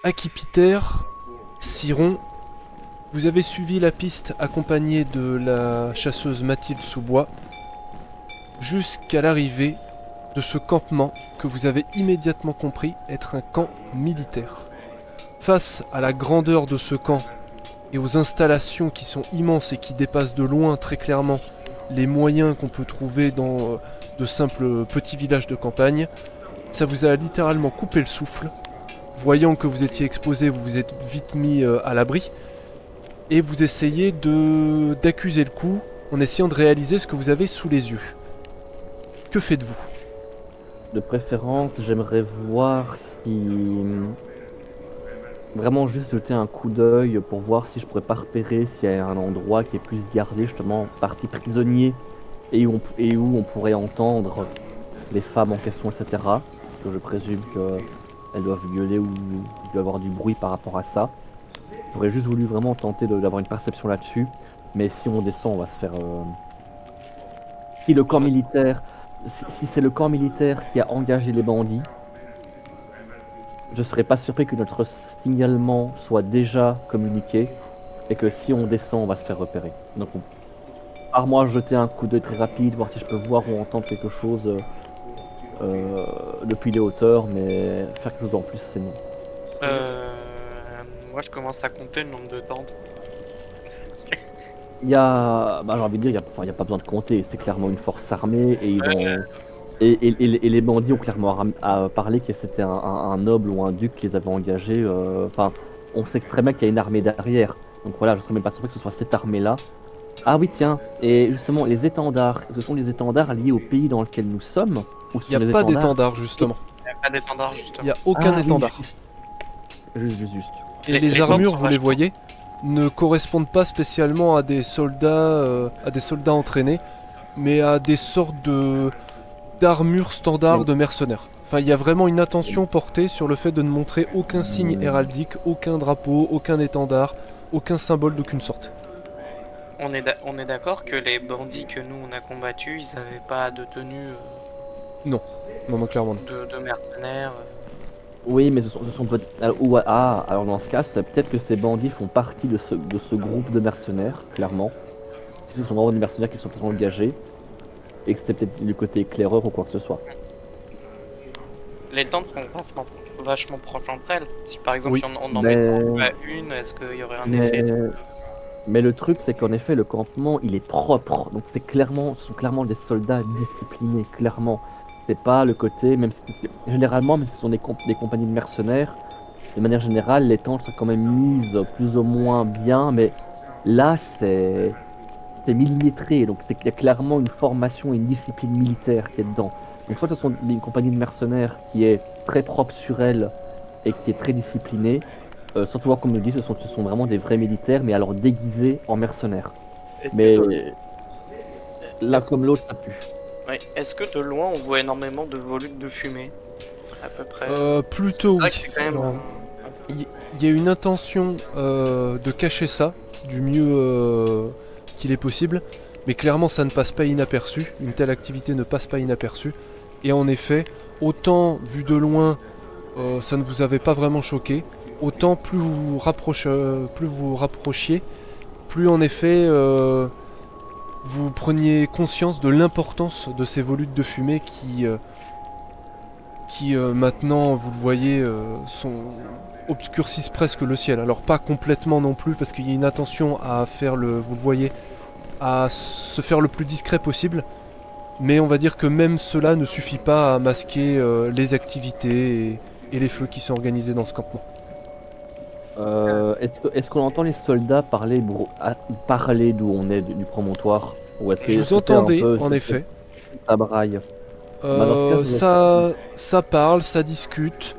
Akipiter, Siron, vous avez suivi la piste accompagné de la chasseuse Mathilde Sous-Bois jusqu'à l'arrivée de ce campement que vous avez immédiatement compris être un camp militaire. Face à la grandeur de ce camp et aux installations qui sont immenses et qui dépassent de loin très clairement les moyens qu'on peut trouver dans de simples petits villages de campagne, ça vous a littéralement coupé le souffle. Voyant que vous étiez exposé, vous vous êtes vite mis à l'abri et vous essayez d'accuser le coup en essayant de réaliser ce que vous avez sous les yeux. Que faites-vous ? De préférence, j'aimerais voir si... Vraiment juste jeter un coup d'œil pour voir si je pourrais pas repérer s'il y a un endroit qui est plus gardé, justement, partie prisonnier, et où on pourrait entendre les femmes en question, etc. Que je présume qu'elles doivent gueuler ou il doit y avoir du bruit par rapport à ça. J'aurais juste voulu vraiment tenter d'avoir une perception là-dessus, mais si on descend, on va se faire... Si le camp militaire... Si c'est le camp militaire qui a engagé les bandits, je serais pas surpris que notre signalement soit déjà communiqué et que si on descend, on va se faire repérer. Donc, par moi, jeter un coup d'œil très rapide, voir si je peux voir ou entendre quelque chose depuis les hauteurs, mais faire quelque chose en plus, c'est non. Moi je commence à compter le nombre de tentes. Il y a, j'ai envie de dire, il y a pas besoin de compter. C'est clairement une force armée et les bandits ont clairement parlé que c'était un noble ou un duc qui les avait engagés. Enfin, on sait très bien qu'il y a une armée derrière. Donc voilà, je ne serais même pas surpris que ce soit cette armée-là. Ah oui, tiens, et justement, les étendards. Ce sont les étendards liés au pays dans lequel nous sommes ou Il n'y a pas d'étendard, justement. Il n'y a pas d'étendard Il justement. n'y a aucun oui, étendard. Juste. Et les armures, vous les voyez, ne correspondent pas spécialement à des soldats entraînés, mais à des sortes d'armures standards de mercenaires. Enfin, il y a vraiment une attention portée sur le fait de ne montrer aucun signe héraldique, aucun drapeau, aucun étendard, aucun symbole d'aucune sorte. On est d'accord que les bandits que nous on a combattus, ils n'avaient pas de tenue Non, clairement non. de mercenaires. Oui, mais ce sont alors dans ce cas, c'est peut-être que ces bandits font partie de ce groupe de mercenaires, clairement. Ce sont vraiment des mercenaires qui sont peut-être engagés, et que c'était peut-être du côté éclaireur ou quoi que ce soit. Les tentes sont vachement proches entre elles. Si par exemple Oui, on en met une, est-ce qu'il y aurait un effet Mais le truc, c'est qu'en effet, le campement, il est propre. Donc ce sont clairement des soldats disciplinés, clairement. C'est pas le côté, même si, généralement, même si ce sont des compagnies de mercenaires, de manière générale, les tentes sont quand même mises plus ou moins bien, mais là, c'est millimétré. Donc il y a clairement une formation et une discipline militaire qui est dedans. Donc soit ce sont une compagnie de mercenaires qui est très propre sur elle et qui est très disciplinée, surtout comme nous dit, ce sont vraiment des vrais militaires, mais alors déguisés en mercenaires. Mais là comme l'autre, ça pue. Ouais. Est-ce que de loin on voit énormément de volutes de fumée à peu près Plutôt C'est vrai oui. que c'est quand même... Alors, il y a une intention de cacher ça du mieux qu'il est possible, mais clairement ça ne passe pas inaperçu, une telle activité ne passe pas inaperçue, et en effet, autant vu de loin ça ne vous avait pas vraiment choqué, autant plus vous rapprochiez, plus en effet vous preniez conscience de l'importance de ces volutes de fumée qui maintenant, vous le voyez, obscurcissent presque le ciel. Alors pas complètement non plus, parce qu'il y a une attention à faire vous le voyez, à se faire le plus discret possible. Mais on va dire que même cela ne suffit pas à masquer les activités et les feux qui sont organisés dans ce campement. Est-ce qu'on entend les soldats parler d'où on est, du promontoire, ou est-ce que Vous entendez, en c'est- effet. ça braille? Dans ce cas, Ça parle, ça discute.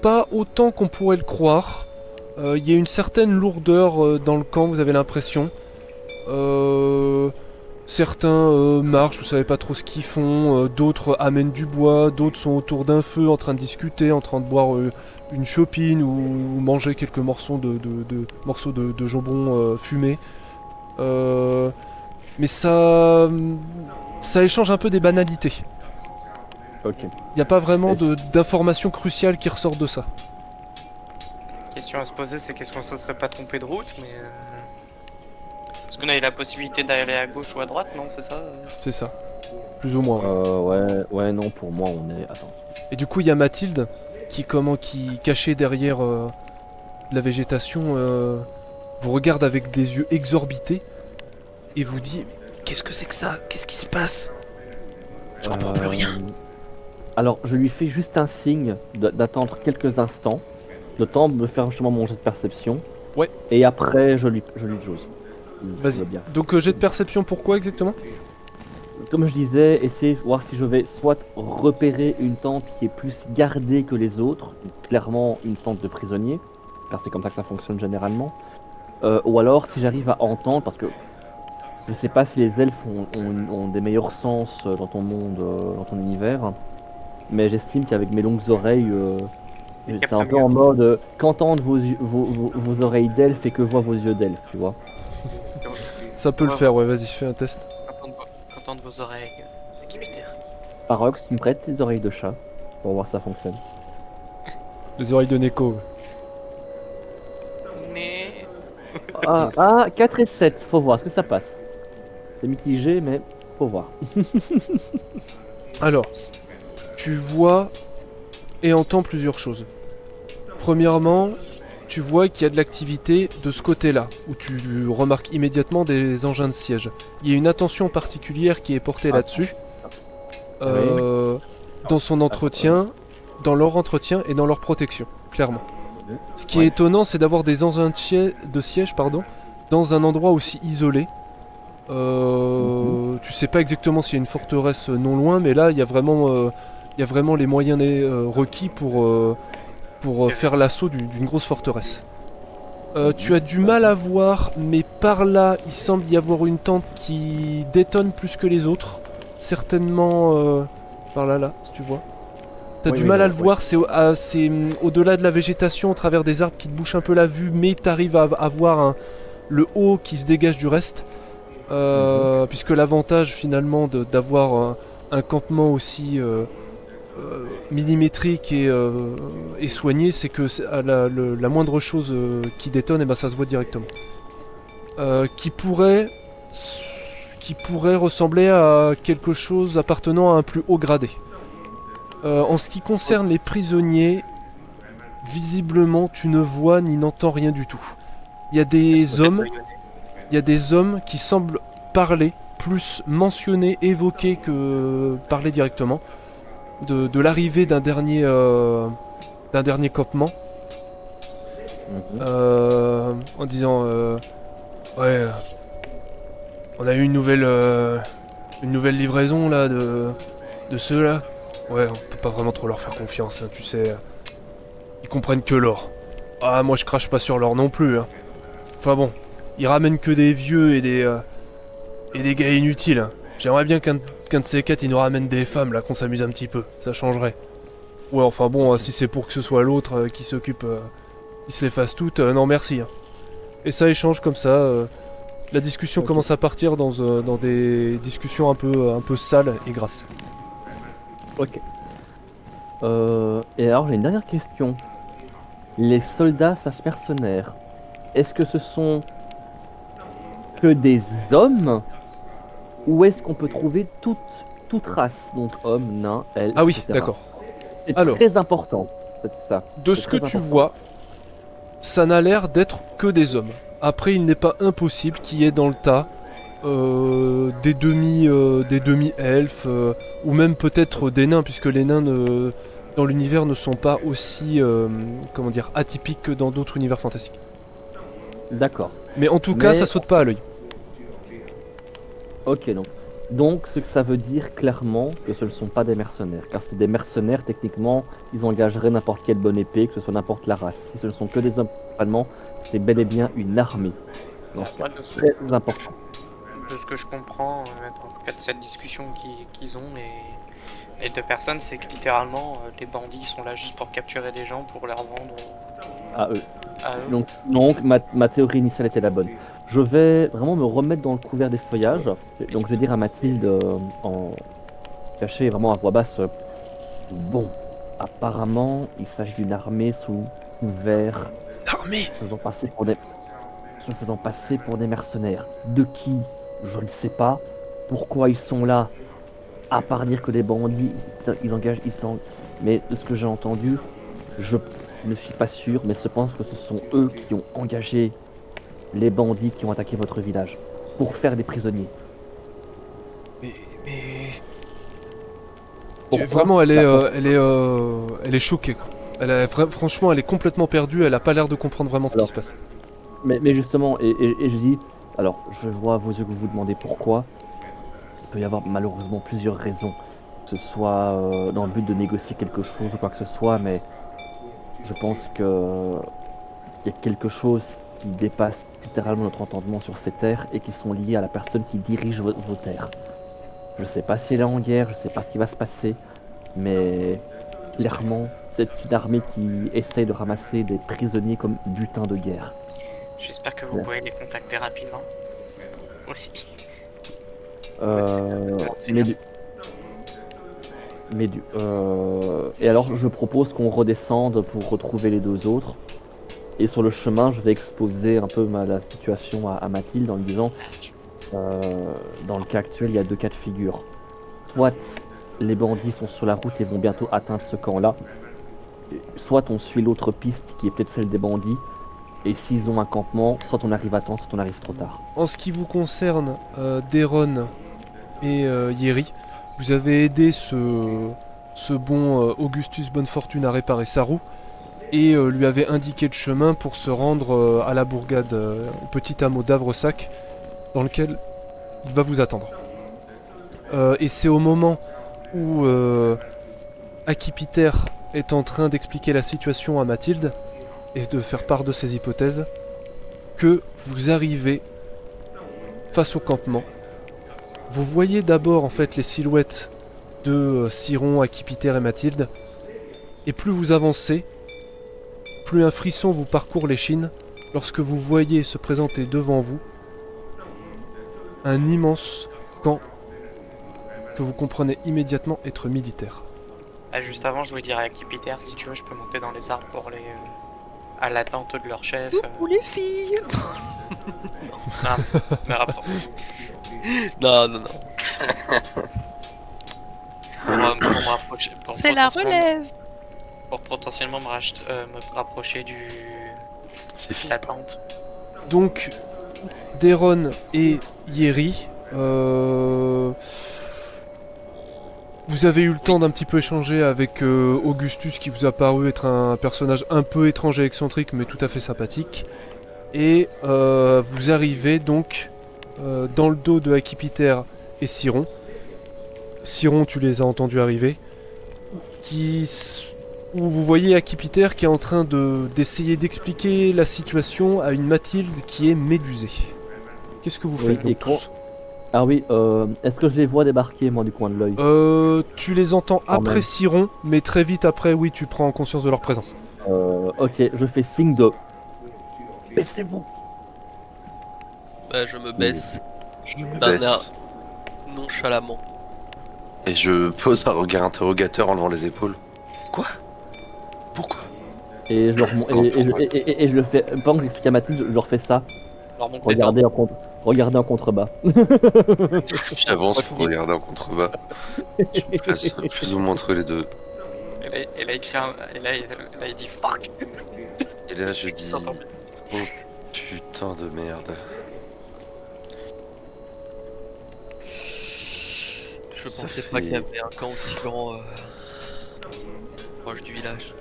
Pas autant qu'on pourrait le croire. Il y a une certaine lourdeur dans le camp, vous avez l'impression. Certains marchent, vous savez pas trop ce qu'ils font. D'autres amènent du bois, d'autres sont autour d'un feu en train de discuter, en train de boire une chopine ou manger quelques morceaux de jambon fumé. Mais ça échange un peu des banalités. Ok. Il n'y a pas vraiment d'informations cruciales qui ressortent de ça. question à se poser, c'est qu'est-ce qu'on se serait pas trompé de route, mais... Parce qu'on avait la possibilité d'aller à gauche ou à droite, non, c'est ça C'est ça. Plus ou moins. Ouais, non, pour moi, on est... Attends. Et du coup, il y a Mathilde qui, cachée derrière de la végétation, vous regarde avec des yeux exorbités et vous dit qu'est-ce que c'est que ça? Qu'est-ce qui se passe? Je comprends plus rien. Alors, je lui fais juste un signe d'attendre quelques instants, le temps de me faire justement mon jet de perception. Ouais. Et après, je lui jose. Vas-y. Donc, jet de perception, pourquoi exactement? Comme je disais, essayer de voir si je vais soit repérer une tente qui est plus gardée que les autres, donc clairement une tente de prisonniers, car c'est comme ça que ça fonctionne généralement. Ou alors si j'arrive à entendre, parce que je sais pas si les elfes ont des meilleurs sens dans ton monde, dans ton univers, mais j'estime qu'avec mes longues oreilles, c'est un peu en mode qu'entendent vos oreilles d'elfe et que voient vos yeux d'elfe, tu vois. Ça peut le faire, ouais, vas-y, fais un test. Qu'entendent vos oreilles, capitaine. Parox, tu me prêtes tes oreilles de chat pour voir si ça fonctionne. Les oreilles de Neko. Mais... 4 et 7, faut voir, est-ce que ça passe? C'est mitigé, mais faut voir. Alors, tu vois et entends plusieurs choses. Premièrement, tu vois qu'il y a de l'activité de ce côté-là, où tu remarques immédiatement des engins de siège. Il y a une attention particulière qui est portée là-dessus, dans son entretien, dans leur entretien et dans leur protection, clairement. Ce qui est étonnant, c'est d'avoir des engins de siège, dans un endroit aussi isolé. Tu sais pas exactement s'il y a une forteresse non loin, mais là, il y a vraiment les moyens requis pour faire l'assaut d'une grosse forteresse. Tu as du mal à voir, mais par là, il semble y avoir une tente qui détonne plus que les autres. Certainement par là, si tu vois. T'as du mal à le voir, c'est au-delà de la végétation, au travers des arbres qui te bouchent un peu la vue, mais t'arrives à voir le haut qui se dégage du reste. Puisque l'avantage finalement d'avoir un campement aussi millimétrique et soigné, c'est que la moindre chose qui détonne, et ben ça se voit directement. Qui pourrait ressembler à quelque chose appartenant à un plus haut gradé. En ce qui concerne les prisonniers, visiblement tu ne vois ni n'entends rien du tout. Il y a des hommes qui semblent parler, plus mentionner, évoquer que parler directement, de l'arrivée d'un dernier campement, en disant ouais, on a eu une nouvelle livraison là de ceux là. Ouais, on peut pas vraiment trop leur faire confiance, hein, tu sais. Ils comprennent que l'or. Ah, moi je crache pas sur l'or non plus, hein. Enfin bon, ils ramènent que des vieux et des gars inutiles, hein. J'aimerais bien qu'un de ces quatre ils nous ramène des femmes là, qu'on s'amuse un petit peu, ça changerait. Ouais, enfin bon, si c'est pour que ce soit l'autre qui s'occupe, qui se les fasse toutes, non merci, hein. Et ça échange comme ça, la discussion commence à partir dans des discussions un peu sales et grasses. Ok. Et alors j'ai une dernière question. Les soldats mercenaires, est-ce que ce sont que des hommes ou est-ce qu'on peut trouver toute race, donc hommes, nains, elfes, Ah oui, etc. d'accord. C'est Alors, très important, c'est ça. De ce que tu vois, ça n'a l'air d'être que des hommes. Après, il n'est pas impossible qu'il y ait dans le tas des demi-elfes ou même peut-être des nains, puisque les nains dans l'univers ne sont pas aussi atypiques que dans d'autres univers fantastiques. D'accord. Mais en tout cas, ça saute pas à l'œil. Ok, donc ce que ça veut dire clairement que ce ne sont pas des mercenaires. Car si des mercenaires, techniquement, ils engageraient n'importe quelle bonne épée, que ce soit n'importe la race. Si ce ne sont que des hommes, principalement, c'est bel et bien une armée. Donc c'est très important. De ce que je comprends, dans le cas de cette discussion qu'ils ont, les deux personnes, c'est que littéralement, les bandits sont là juste pour capturer des gens, pour leur vendre à eux. Donc ma théorie initiale était la bonne. Je vais vraiment me remettre dans le couvert des feuillages. Donc je vais dire à Mathilde en caché vraiment à voix basse. Bon, apparemment il s'agit d'une armée sous couvert l'armée. Se faisant passer pour des mercenaires. De qui? Je ne sais pas. Pourquoi ils sont là? À part dire que les bandits, ils engagent, mais de ce que j'ai entendu, je ne suis pas sûr, mais je pense que ce sont eux qui ont engagé les bandits qui ont attaqué votre village pour faire des prisonniers. Mais... Pourquoi? Vraiment, elle est choquée. Franchement, elle est complètement perdue. Elle a pas l'air de comprendre vraiment ce qui Alors, se passe. Mais justement, et je dis, alors je vois à vos yeux que vous vous demandez pourquoi. Il peut y avoir malheureusement plusieurs raisons, que ce soit dans le but de négocier quelque chose ou quoi que ce soit, mais je pense que il y a quelque chose qui dépasse littéralement notre entendement sur ces terres et qui sont liés à la personne qui dirige vos terres. Je sais pas si elle est en guerre, je sais pas ce qui va se passer, mais clairement, c'est une armée qui essaye de ramasser des prisonniers comme butin de guerre. J'espère que vous Ouais. pouvez les contacter rapidement. Aussi. C'est Mais bien. Et alors, je propose qu'on redescende pour retrouver les deux autres. Et sur le chemin, je vais exposer un peu la situation à Mathilde en lui disant dans le cas actuel, il y a deux cas de figure. Soit les bandits sont sur la route et vont bientôt atteindre ce camp-là, soit on suit l'autre piste qui est peut-être celle des bandits. Et s'ils ont un campement, soit on arrive à temps, soit on arrive trop tard. En ce qui vous concerne, Deron et Yeri, vous avez aidé ce bon Augustus Bonnefortune à réparer sa roue et lui avez indiqué le chemin pour se rendre à la bourgade, au petit hameau d'Avresac, dans lequel il va vous attendre. Et c'est au moment où Akipiter est en train d'expliquer la situation à Mathilde et de faire part de ses hypothèses que vous arrivez face au campement. Vous voyez d'abord en fait les silhouettes de Siron, Akipiter et Mathilde, et plus vous avancez, plus un frisson vous parcourt l'échine lorsque vous voyez se présenter devant vous un immense camp que vous comprenez immédiatement être militaire. Ah, juste avant, je voulais dire à Kipiter, si tu veux, je peux monter dans les arbres pour aller à l'attente de leur chef. Coucou les filles. Non, me rapproche. Non. Pour me rapprocher. C'est la relève. Pour potentiellement me rapprocher de la tente. Donc, Deron et Yeri, vous avez eu le temps d'un petit peu échanger avec Augustus qui vous a paru être un personnage un peu étrange et excentrique mais tout à fait sympathique. Et vous arrivez donc dans le dos de Akipiter et Siron. Siron, tu les as entendus arriver. Où vous voyez Akipiter qui est en train d'essayer d'expliquer la situation à une Mathilde qui est médusée. Qu'est-ce que vous Oui, faites et donc tous? Ah oui, est-ce que je les vois débarquer, moi, du coin de l'œil? Tu les entends Quand après même. Siron, mais très vite après, oui, tu prends conscience de leur présence. Ok, je fais signe de... Baissez-vous. Bah, je me baisse Je me d'un baisse air nonchalamment. et je pose un regard interrogateur en levant les épaules. Quoi? Pourquoi? Et je leur et je le fais... Pendant que j'explique à Mathilde, je leur fais ça. Alors, monte les dents. Regardez en contrebas. J'avance pour regarder en contrebas. Je me place plus ou moins entre les deux. Et là, il dit fuck. Et là, je dis... s'entend bien. Oh putain de merde. Je Ça pensais fait- pas qu'il y avait un camp aussi grand proche du village.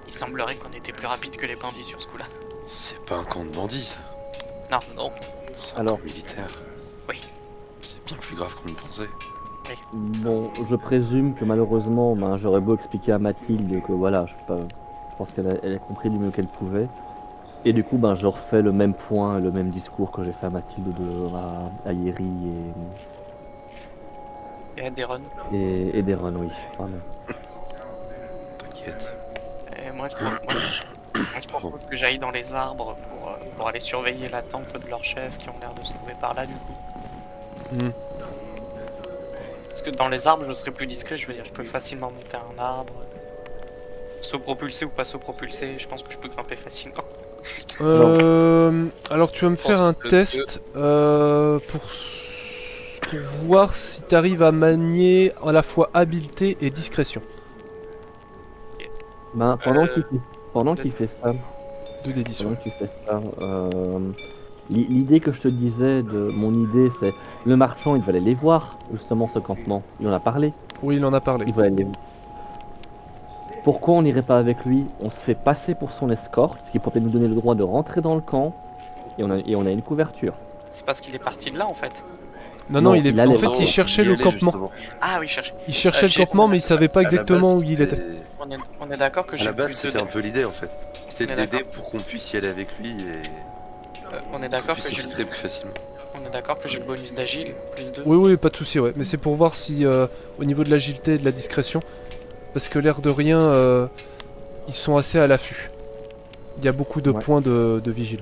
Il semblerait qu'on était plus rapide que les bandits sur ce coup-là. C'est pas un camp de bandits, ça. Non, C'est un Alors. camp militaire. Oui. C'est bien plus grave qu'on ne pensait. Bon, je présume que malheureusement, j'aurais beau expliquer à Mathilde que voilà, je pense qu'elle a compris du mieux qu'elle pouvait. Et du coup, je refais le même point, le même discours que j'ai fait à Mathilde à Yeri Et à Deron. et Deron, oui. Pardon. T'inquiète. Et moi, je propose que j'aille dans les arbres pour aller surveiller la tente de leur chef qui ont l'air de se trouver par là, du coup. Hmm. Parce que dans les arbres, je serais plus discret, je veux dire, je peux facilement monter un arbre. Saut propulsé ou pas saut propulsé, je pense que je peux grimper facilement. Alors tu vas me Je faire pense un que test pour voir si tu arrives à manier à la fois habileté et discrétion. Ben, pendant de- qu'il fait ça, 2d10. pendant qu'il fait ça, l'idée que je te disais, mon idée, c'est le marchand, il va aller les voir, justement, ce campement. Il en a parlé. Oui, il en a parlé. Il va aller. Pourquoi on n'irait pas avec lui? On se fait passer pour son escorte, ce qui pourrait nous donner le droit de rentrer dans le camp, et on a une couverture. C'est parce qu'il est parti de là en fait. Non, Non, il est. il En allait- fait, Non, il cherchait le allait, campement. justement. Ah oui, cherche. Il cherchait le j'ai- campement, mais il savait pas À la exactement base, où il était. On est d'accord que À j'ai la base, plus de. c'était un peu l'idée en fait. C'était On de est l'aider d'accord. pour qu'on puisse y aller avec lui et On est qu'on d'accord puisse que j'ai. s'infiltrer plus facilement. On est d'accord que j'ai le bonus d'agile plus 2. Oui, oui, pas de souci, ouais. Mais c'est pour voir si, au niveau de l'agilité et de la discrétion, parce que l'air de rien, ils sont assez à l'affût. Il y a beaucoup de Ouais. points de vigile.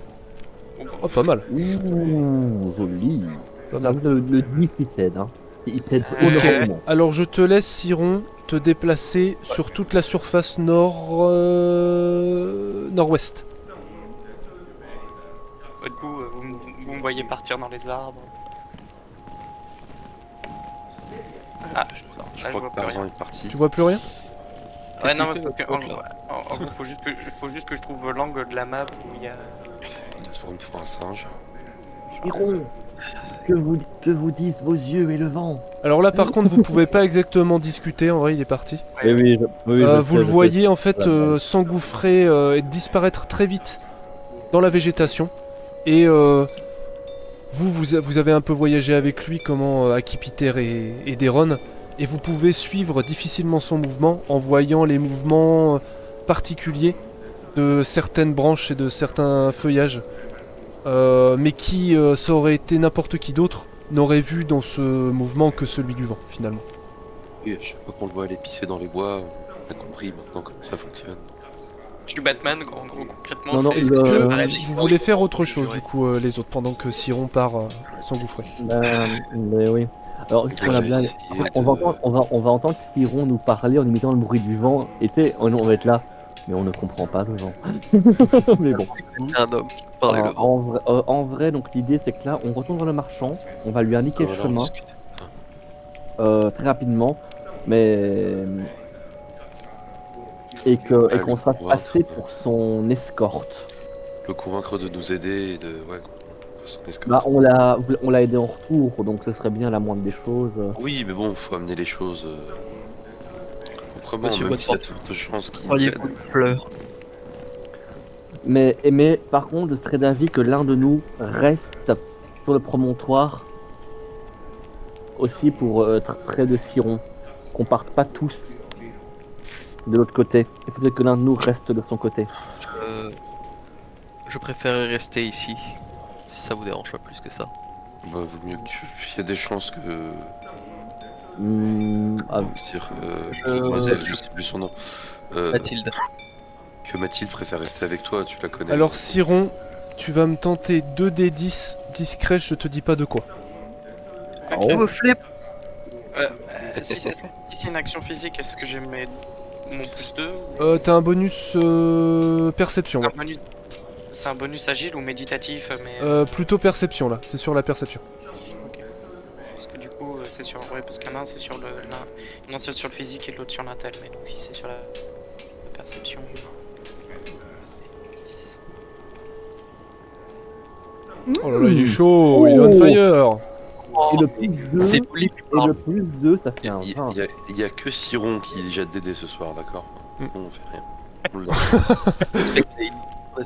Oh, pas mal. Ouh, joli. Pas Ça, mal. le 10, il t'aide, hein. Il t'aide Ok. énormément. Alors je te laisse, Siron, te déplacer sur toute la surface nord-ouest. Du coup, vous me voyez partir dans les arbres. Ah, Je là, crois vois que plus rien. Tarzan est parti. Tu vois plus rien? Ouais, non, Qu'est-ce mais qu'il parce fait, que, l'autre, là en gros, faut juste que je trouve l'angle de la map où il y a. Il te tourne pour un singe. Iron, que vous disent vos yeux et le vent? Alors là par contre vous pouvez pas exactement discuter, en vrai il est parti. Oui, oui, Vous le voyez en fait s'engouffrer et disparaître très vite dans la végétation. Et vous avez un peu voyagé avec lui, comment Akipiter et Deron. Et vous pouvez suivre difficilement son mouvement en voyant les mouvements particuliers de certaines branches et de certains feuillages. Mais qui, ça aurait été n'importe qui d'autre, n'aurait vu dans ce mouvement que celui du vent, finalement. Oui, à chaque fois qu'on le voit aller pisser dans les bois, on a compris maintenant comment ça fonctionne. Je suis Batman, en gros, concrètement, Non, non, c'est. il, Vous voulez faire autre chose, du coup, les autres, pendant que Siron part s'engouffrer. Mais oui. Alors, ce qu'on a bien. On va entendre Siron nous parler en imitant le bruit du vent. Et tu sais, on va être là. Mais on ne comprend pas le vent. Mais bon. C'est un homme qui parlait le vent. En vrai, donc l'idée c'est que là, on retourne vers le marchand. On va lui indiquer le Voilà, on chemin discute. très rapidement. Mais. Et qu'on se fasse Ouais, passer ouais. pour son escorte. Le convaincre de nous aider et de. Ouais, son escorte. Bah, on l'a aidé en retour, donc ce serait bien la moindre des choses. Oui, mais bon, faut amener les choses. Autrement, Monsieur même s'il y a de Bonneforte. fortes chances qu'il Croyez-vous qu'il pleure? Mais par contre, je serais d'avis que l'un de nous reste sur le promontoire aussi pour être près de Siron. Qu'on parte pas tous de l'autre côté. Il faudrait que l'un de nous reste de son côté. Je préférerais rester ici. Si ça vous dérange pas plus que ça. Bah, vaut mieux que tu. Il y a des chances que. Ah, Comment dire, mademoiselle, je sais plus son nom. Mathilde. Que Mathilde préfère rester avec toi, tu la connais. Alors Siron, tu vas me tenter 2d10 discret, je te dis pas de quoi. oh. me flippe. Si c'est une action physique, est-ce que j'ai mon plus 2 T'as un bonus perception, ouais. C'est un bonus agile ou méditatif, mais. Plutôt perception là, c'est sur la perception. Parce que du coup, c'est sur. Ouais, parce qu'il y en a un, c'est sur l'un c'est sur le physique et l'autre sur l'intel, mais donc si c'est sur la perception. Oh là là, il est chaud, il est on fire. Et le plus 2, C'est Polly qui parle. plus 2, ça fait un Il 20. y a que Siron qui jette des dés ce soir, d'accord? Mm. On fait rien. On le lance.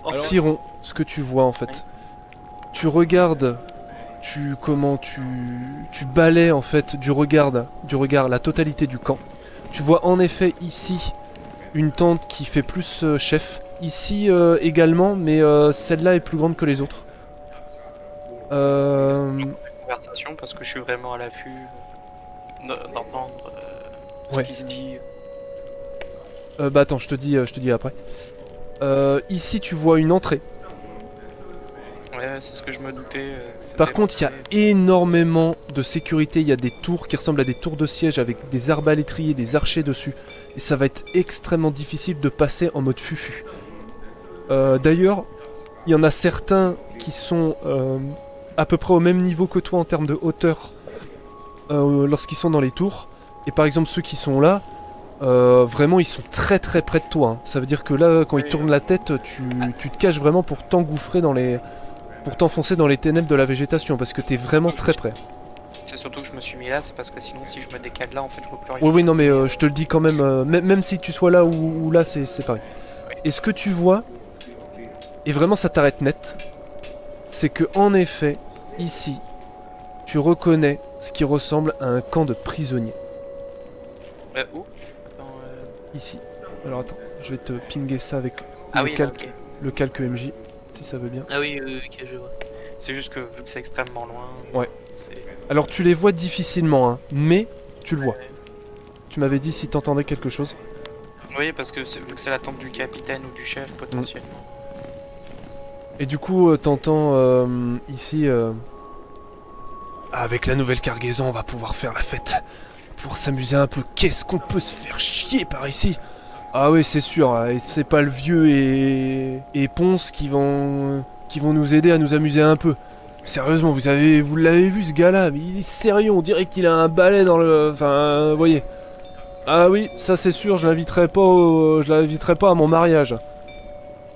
Alors, Siron, ce que tu vois en fait, tu regardes, tu balais en fait du regard la totalité du camp. Tu vois en effet ici une tente qui fait plus chef, ici également, mais celle-là est plus grande que les autres. Conversation parce que je suis vraiment à l'affût d'entendre tout Ouais. ce qui se dit. Bah attends, je te dis après. Ici tu vois une entrée. Ouais, c'est ce que je me doutais. Par contre, il y a énormément de sécurité. Il y a des tours qui ressemblent à des tours de siège avec des arbalétriers, des archers dessus. Et ça va être extrêmement difficile de passer en mode fufu. D'ailleurs, il y en a certains qui sont à peu près au même niveau que toi en termes de hauteur lorsqu'ils sont dans les tours. Et par exemple, ceux qui sont là, vraiment, ils sont très très près de toi. Hein. Ça veut dire que là, quand ils tournent la tête, tu te caches vraiment pour t'engouffrer dans les... pour t'enfoncer dans les ténèbres de la végétation, parce que t'es vraiment très près. C'est surtout que je me suis mis là, c'est parce que sinon, si je me décale là, en fait, je vois plus rien. Oui, oui, non, mais je te le dis quand même, même si tu sois là ou là, c'est pareil. Et ce que tu vois, et vraiment ça t'arrête net, c'est que en effet, ici, tu reconnais ce qui ressemble à un camp de prisonniers. Où Attends, Ici. Alors attends, je vais te pinguer ça avec Ah le, oui, là, calque, ok. le calque MJ, si ça veut bien. Ah oui, ok, je vois. C'est juste que vu que c'est extrêmement loin. Ouais. c'est- Alors tu les vois difficilement, hein, mais tu le vois. Tu m'avais dit si t'entendais quelque chose. Oui, parce que vu que c'est la tente du capitaine ou du chef, potentiellement. Et du coup, t'entends ici... avec la nouvelle cargaison, on va pouvoir faire la fête. Pour s'amuser un peu. Qu'est-ce qu'on peut se faire chier par ici? Ah oui, c'est sûr. Hein, et c'est pas le vieux et Ponce qui vont nous aider à nous amuser un peu. Sérieusement, vous l'avez vu ce gars-là, mais il est sérieux, on dirait qu'il a un balai dans le... Enfin, vous voyez. Ah oui, ça c'est sûr, je l'inviterai pas à mon mariage.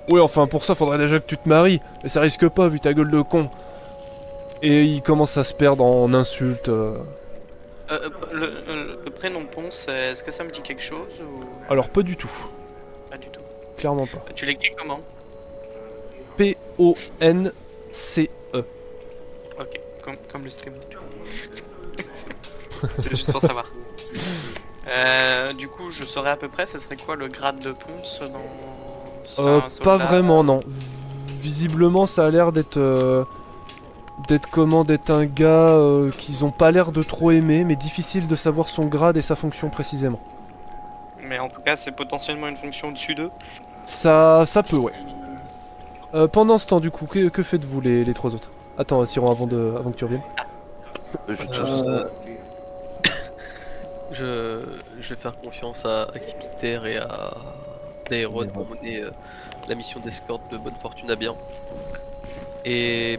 Oui, enfin, pour ça, faudrait déjà que tu te maries. Mais ça risque pas, vu ta gueule de con. Et il commence à se perdre en insultes. Le prénom Ponce, est-ce que ça me dit quelque chose ou Alors, pas du tout. pas du tout? Clairement pas. Tu l'écris comment? P-O-N-C-E. Ok, comme le stream. C'est juste pour savoir. Du coup, je saurais à peu près, ce serait quoi le grade de Ponce dans... si c'est un Pas soldat vraiment, non. Visiblement, ça a l'air d'être... d'être un gars qu'ils ont pas l'air de trop aimer, mais difficile de savoir son grade et sa fonction précisément. Mais en tout cas, c'est potentiellement une fonction au-dessus d'eux. Ça peut, ouais. Pendant ce temps, du coup, que faites-vous les trois autres? Attends, Siron, avant que tu reviennes. Je vais faire confiance à Jupiter et à Daerod pour mener la mission d'escorte de bonne fortune à bien. Et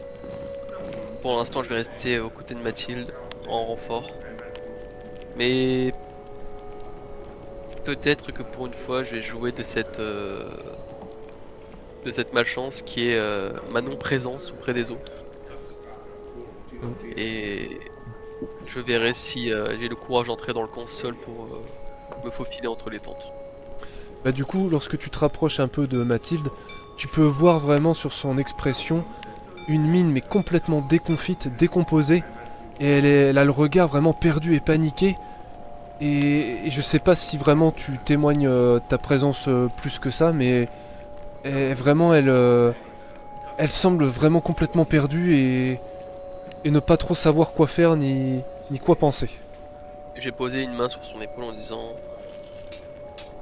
pour l'instant, je vais rester aux côtés de Mathilde en renfort. Mais peut-être que pour une fois, je vais jouer de cette malchance qui est ma non-présence auprès des autres. Et je verrai si j'ai le courage d'entrer dans le camp seul pour me faufiler entre les tentes. Bah du coup, lorsque tu te rapproches un peu de Mathilde, tu peux voir vraiment sur son expression une mine mais complètement déconfite, décomposée. Et elle a le regard vraiment perdu et paniqué. Et je sais pas si vraiment tu témoignes ta présence plus que ça, mais vraiment elle semble vraiment complètement perdue et ne pas trop savoir quoi faire ni quoi penser. J'ai posé une main sur son épaule en disant: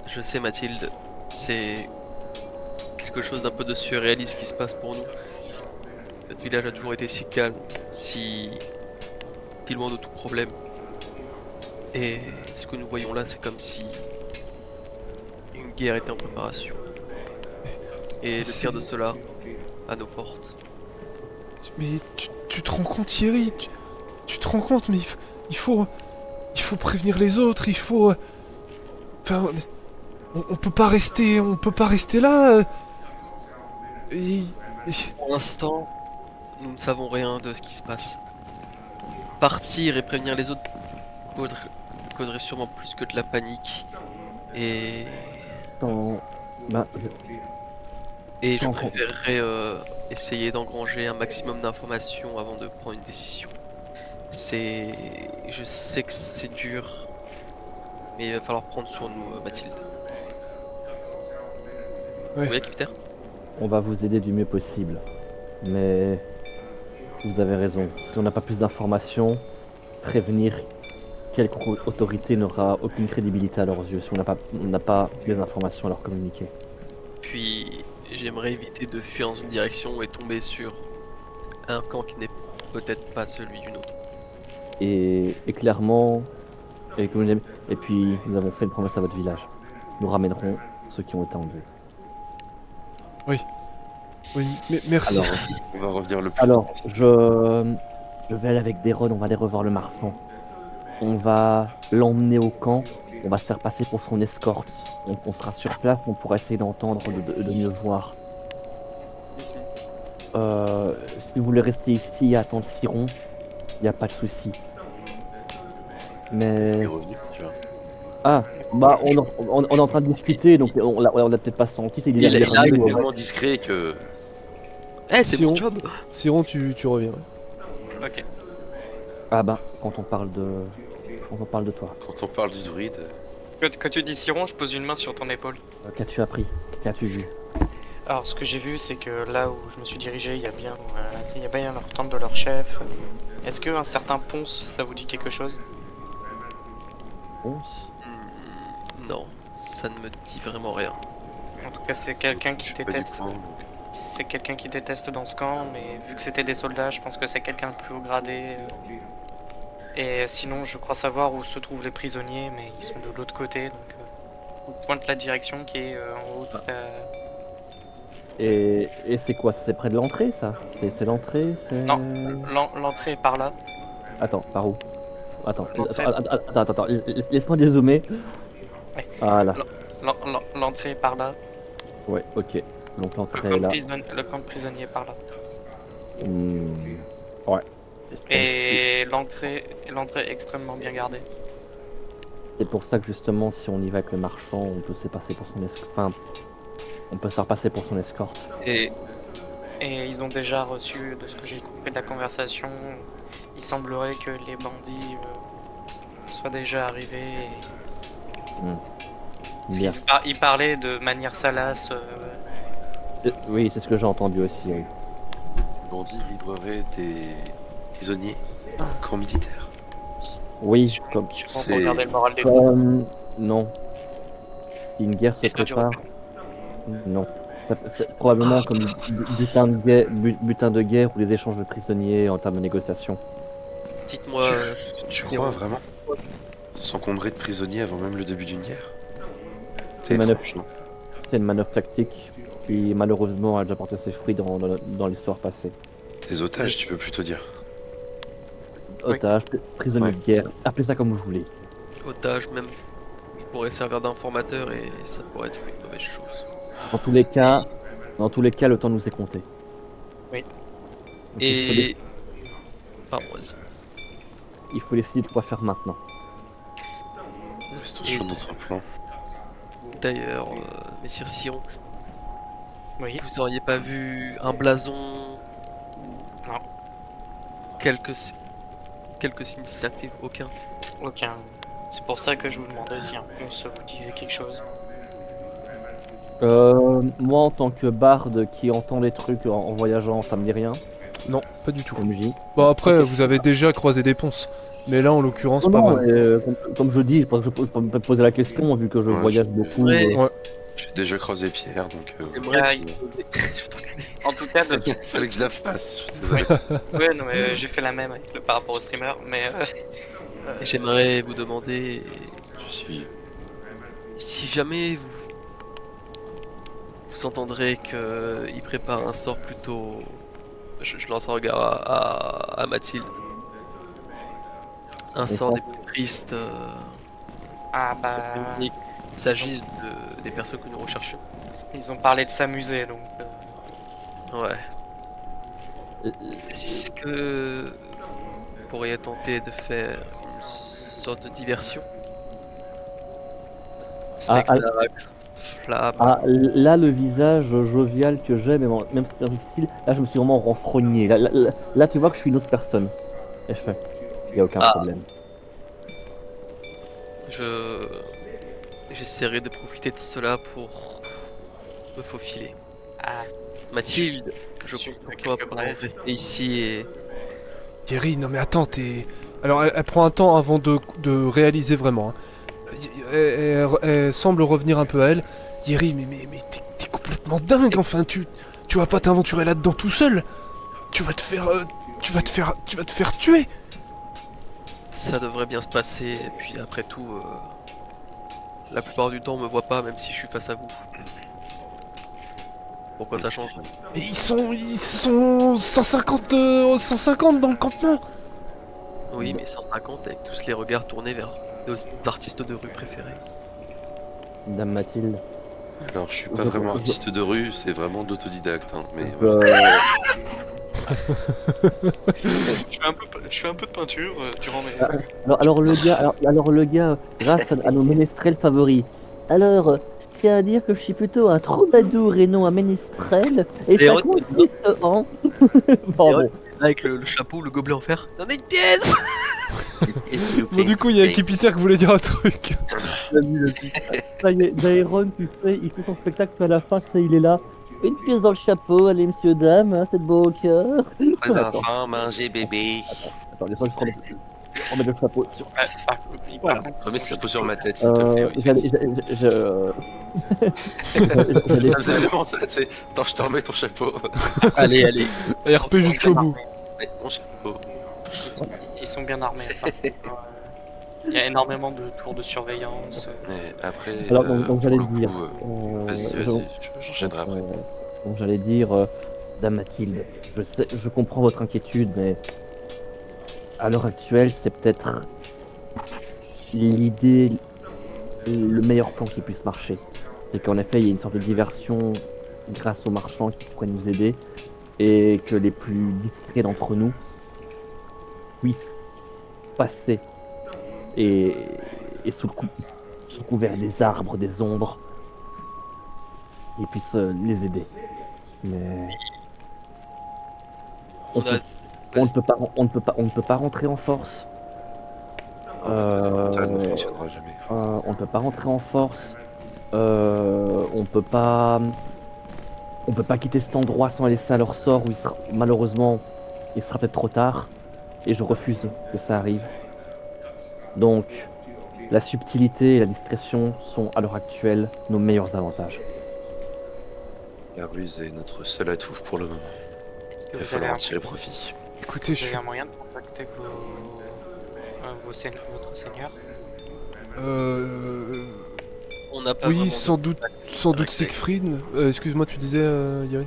je sais Mathilde, c'est quelque chose d'un peu de surréaliste qui se passe pour nous. Notre village a toujours été si calme, si loin de tout problème. Et ce que nous voyons là, c'est comme si une guerre était en préparation. Et le pire de cela, à nos portes. Mais tu te rends compte, Thierry, tu te rends compte, mais il faut prévenir les autres, il faut... Enfin, on peut pas rester là. Pour l'instant, nous ne savons rien de ce qui se passe. Partir et prévenir les autres causerait sûrement plus que de la panique. Et je préférerais essayer d'engranger un maximum d'informations avant de prendre une décision. Je sais que c'est dur, mais il va falloir prendre sur nous, Mathilde. Ouais. Oui, Jupiter. On va vous aider du mieux possible. Mais vous avez raison. Si on n'a pas plus d'informations, prévenir quelconque autorité n'aura aucune crédibilité à leurs yeux si on n'a pas des informations à leur communiquer. Puis j'aimerais éviter de fuir dans une direction et tomber sur un camp qui n'est peut-être pas celui d'une autre. Et clairement, et puis nous avons fait une promesse à votre village. Nous ramènerons ceux qui ont été enlevés. Oui, mais merci. Alors, On va revenir le plus alors vite. je vais aller avec Deron, on va aller revoir le marchand. On va l'emmener au camp, on va se faire passer pour son escorte. On sera sur place, on pourra essayer d'entendre, de mieux voir. Si vous voulez rester ici et attendre Siron, il n'y a pas de souci. Il Mais... est revenu, tu vois. Ah, bah on est en train de discuter, donc on l'a peut-être pas senti. Il Il est a- Il est revenu, tellement discret que Eh, c'est Si mon on- job. Siron, tu reviens. Ok. Ah bah, quand on parle de toi, quand on parle du druide, Quand tu dis Siron, je pose une main sur ton épaule. qu'as-tu appris? Qu'as-tu vu? Alors, ce que j'ai vu, c'est que là où je me suis dirigé, il y a bien leur tente de leur chef. Est-ce qu'un certain Ponce, ça vous dit quelque chose? Ponce? Non, ça ne me dit vraiment rien. En tout cas, c'est quelqu'un je qui suis pas du déteste. coin, donc C'est quelqu'un qui déteste dans ce camp, mais vu que c'était des soldats, je pense que c'est quelqu'un de plus haut gradé. Et sinon, je crois savoir où se trouvent les prisonniers, mais ils sont de l'autre côté, donc on pointe la direction qui est en haut. Et c'est quoi? C'est près de l'entrée, ça? C'est l'entrée, c'est... Non. L'entrée est par là. Attends, par où? Attends, L'entrée. attends, laisse-moi dézoomer. Ouais. Voilà, L'entrée est par là. ouais, ok. Donc Le l'entrée est camp, là. le camp de prisonniers est par là. Ouais. Et l'entrée est extrêmement bien gardée. C'est pour ça que justement, si on y va avec le marchand, on peut se passer pour son enfin, on peut se faire passer pour son escorte. Et Et ils ont déjà reçu, de ce que j'ai compris de la conversation, il semblerait que les bandits soient déjà arrivés. Parce Bien. qu'ils parlaient de manière salace. Oui, c'est ce que j'ai entendu aussi. Oui. les bandits livreraient des prisonniers à un camp militaire. Oui, comme... Sûrement C'est- pour garder le moral des troupes. Non. Si une guerre se Et faire du prépare, recul. non. C'est probablement comme butin de guerre ou des échanges de prisonniers en termes de négociation. dites-moi, Tu crois vraiment s'encombrer de prisonniers avant même le début d'une guerre? C'est Une manœuvre. étrange, non? C'est une manœuvre tactique qui malheureusement a déjà porté ses fruits dans l'histoire passée. Des otages, tu peux plutôt dire. Oui. Otages, prisonniers Ouais. de guerre, appelez ça comme vous voulez. otage même, il pourrait servir d'informateur et ça pourrait être une mauvaise chose. Dans tous les cas, le temps nous est compté. Oui. Donc, il Et... Pardon, vas-y. faut décider de quoi faire maintenant. Restons Et- sur notre plan. D'ailleurs, messire Sion, Oui. vous auriez pas vu un blason? Non. Quelques signes distinctifs? Aucun. Aucun. C'est pour ça que je vous demandais si un Ponce vous disait quelque chose. Moi, en tant que barde qui entend les trucs en voyageant, ça me dit rien. Non, pas du tout. MJ. Bon, après, Ok. vous avez déjà croisé des ponces. Mais là, en l'occurrence, Non, pas non, vraiment. comme je dis, je pense que je peux me poser la question vu que je Ouais, voyage je- beaucoup. Ouais. J'ai déjà croisé Pierre, donc J'aimerais Ah, que- En tout cas, de... fallait que je la fasse. Je suis désolé. ouais, non, mais j'ai fait la même par rapport au streamer, mais J'aimerais vous demander Je suis. si jamais vous entendrez qu'il prépare un sort plutôt. Je lance un regard à Mathilde. Un sort des plus tristes. ah bah, Il s'agisse des personnes que nous recherchons. ils ont parlé de s'amuser, donc Ouais. Est-ce que vous pourriez tenter de faire une sorte de diversion? Ah, Spectacle, flamme. Ah, là, le visage jovial que j'ai, même si c'est difficile, là, je me suis vraiment renfrogné. Là, tu vois que je suis une autre personne. Et je fais, y a aucun Ah. problème. J'essaierai de profiter de cela pour me faufiler. ah, Mathilde, je Je suis compte à sur toi quelques pour braises. rester ici et Thierry, non mais attends, t'es... Alors, elle prend un temps avant de réaliser vraiment. Hein. Elle semble revenir un peu à elle. Thierry, mais t'es complètement dingue, enfin, tu vas pas t'aventurer là-dedans tout seul? tu vas te faire... tu vas te faire tuer. Ça devrait bien se passer, et puis après tout, la plupart du temps on me voit pas même si je suis face à vous. Pourquoi ça change? Et ils sont 150 dans le campement. Oui, mais 150 avec tous les regards tournés vers nos artistes de rue préférés. Dame Mathilde. Alors, je suis pas vraiment artiste de rue, c'est vraiment d'autodidacte, hein, mais Euh, Je fais un peu de peinture durant mes. alors le gars, grâce à nos ménestrels favoris. Alors, je tiens à dire que je suis plutôt un troubadour et non un ménestrel. Et ça consiste en. Pardon. Avec le chapeau, le gobelet en fer. Donnez une pièce. Bon, du coup, il y a Kipiter qui voulait dire un truc. Vas-y. Ça y est, Dairon, tu sais, il fait son spectacle à la fin, tu sais, il est là. Une pièce dans le chapeau, allez, monsieur, dame, hein, c'est beau au cœur. Prenez Attends. enfant, mangez bébé. Attends, laisse-moi juste remettre le chapeau. Par contre, Remets ce chapeau sur ma tête, s'il te plaît. Oui. J'allais Ça faisait vraiment ça, tu sais. Attends, je te remets ton chapeau. Allez. RP jusqu'au bout. Ouais, mon chapeau. ils sont bien armés. par contre, il y a énormément de tours de surveillance. Mais après, Alors, donc pour j'allais le dire. coup, vas-y, j'enchaînerai après. Donc j'allais dire, Dame Mathilde, je comprends votre inquiétude, mais à l'heure actuelle, c'est peut-être l'idée, le meilleur plan qui puisse marcher. C'est qu'en effet, il y a une sorte de diversion grâce aux marchands qui pourraient nous aider, et que les plus discrets d'entre nous puissent passer et sous couvert des arbres, des ombres, ils puissent les aider. Mais on ne peut pas rentrer en force. Ça ne fonctionnera jamais. On ne peut pas rentrer en force. On peut pas quitter cet endroit sans laisser à leur sort où malheureusement il sera peut-être trop tard. Et je refuse que ça arrive. Donc la subtilité et la discrétion sont à l'heure actuelle nos meilleurs avantages. La ruse est notre seul atout pour le moment. Est-ce que Il va vous avez falloir en un, tirer profit. Écoutez, vous avez un moyen de contacter votre seigneur? On n'a pas Oui, vraiment sans de- doute avec les- Siegfried. Excuse-moi, tu disais, Yari.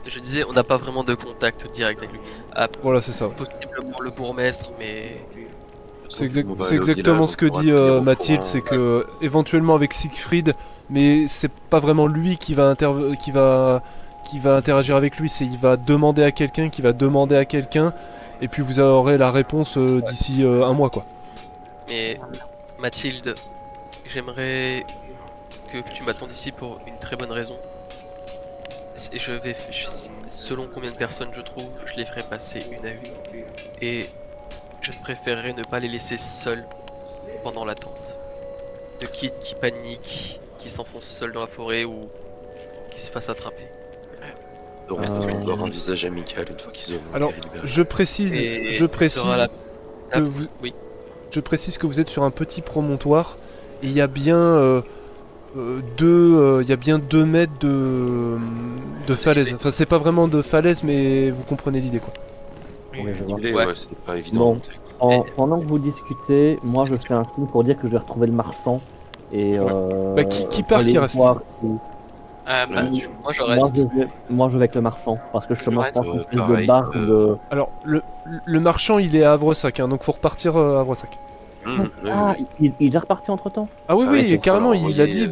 Je disais, on n'a pas vraiment de contact direct avec lui. Ah, Voilà, c'est ça. possiblement le bourgmestre, mais C'est On va c'est aller au exactement village, ce que on pourra dit tenir au Mathilde, courant. c'est que éventuellement avec Siegfried, mais c'est pas vraiment lui qui va interagir avec lui, c'est il va demander à quelqu'un qui va demander à quelqu'un, et puis vous aurez la réponse d'ici un mois, quoi. Mais Mathilde, j'aimerais que tu m'attendes ici pour une très bonne raison. Selon combien de personnes je trouve, je les ferai passer une à une. Et je préférerais ne pas les laisser seuls pendant l'attente. De qui panique, qui s'enfonce seul dans la forêt ou qui se fasse attraper. Donc, Est-ce que- on doit avoir un visage amical une fois qu'ils auront Alors, été libérés. je précise Et que sera vous, Oui. je précise que vous êtes sur un petit promontoire, et il y a bien deux mètres de falaise. Enfin, c'est pas vraiment de falaise, mais vous comprenez l'idée, quoi. Oui, je vois. Il est, Ouais. ouais, c'est pas évident. Bon. à monter, quoi. Pendant que vous discutez, moi je fais un signe pour dire que je vais retrouver le marchand. Et Bah, qui part, aller qui reste voir si- Bah, Moi je Moi reste. moi je vais avec le marchand parce que je Je commence reste, à une espèce de pareil, barde. Alors, le marchand, il est à Havresac, hein, donc faut repartir à Havresac. Oui, Ah, oui. il est déjà reparti entre temps. Ah oui, Ah oui, oui, faut carrément, falloir il a envoyer,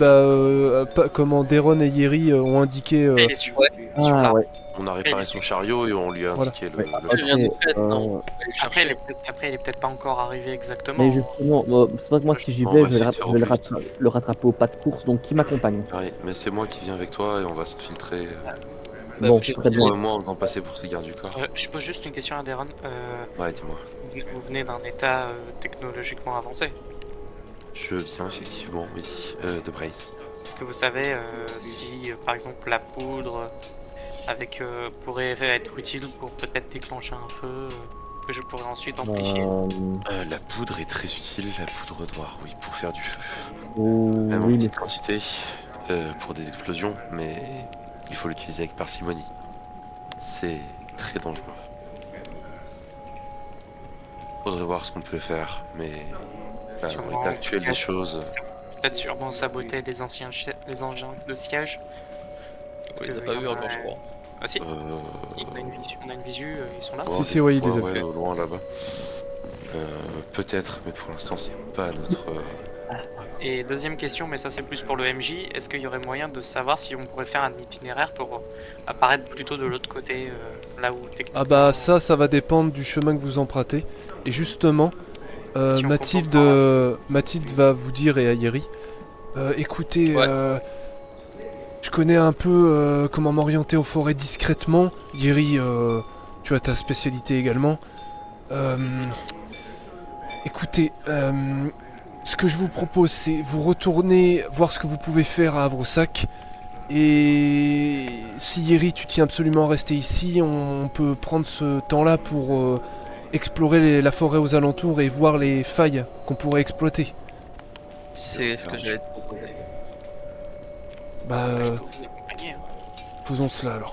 dit, comment Deron et Yeri ont indiqué... il est sur la- Ouais. On a réparé son chariot et on lui a Voilà. indiqué Ouais. le Rien de Après, fait, non. Après, il est peut-être pas encore arrivé exactement. mais justement, c'est pas que moi si j'y On vais, va je vais, essayer de faire je vais au plus vite. le rattraper au pas de course. Donc qui m'accompagne? pareil. Mais c'est moi qui viens avec toi et on va s'infiltrer. Bah, Bon, je- très bien. Moi en faisant passer pour ces gardes du corps. Je pose juste une question à Deron. Ouais, dis-moi. Vous venez d'un état technologiquement avancé. Je viens effectivement, oui, de Brace. Est-ce que vous savez si, par exemple, la poudre pourrait être utile pour peut-être déclencher un feu que je pourrais ensuite amplifier? La poudre est très utile, la poudre noire, oui, pour faire du feu. Oh, Même en oui, mais petite quantité, pour des explosions, mais il faut l'utiliser avec parcimonie. C'est très dangereux. Faudrait voir ce qu'on peut faire, mais à Sûrement l'état actuel des cacher- choses, Peut-être sûrement saboter les engins de siège. Oui, que t'as pas y vu en encore, a- je crois. Ah si, euh, on a une visu, ils sont là. voir Si, des ouais, il les points, a vus. au loin là-bas. Peut-être, mais pour l'instant c'est pas notre. Et deuxième question, mais ça c'est plus pour le MJ, est-ce qu'il y aurait moyen de savoir si on pourrait faire un itinéraire pour apparaître plutôt de l'autre côté, là où techniquement... Ah bah ça va dépendre du chemin que vous empruntez. Et justement, Si on Mathilde, commence par Mathilde va vous dire et à Yeri, écoutez, Ouais. je connais un peu comment m'orienter aux forêts discrètement. Yeri, tu as ta spécialité également. Écoutez, ce que je vous propose, c'est vous retourner voir ce que vous pouvez faire à Havresac. Et si Yeri, tu tiens absolument à rester ici, on peut prendre ce temps-là pour explorer la forêt aux alentours et voir les failles qu'on pourrait exploiter. C'est ce que j'allais te proposer. Bah, Je peux vous accompagner, hein. faisons cela alors.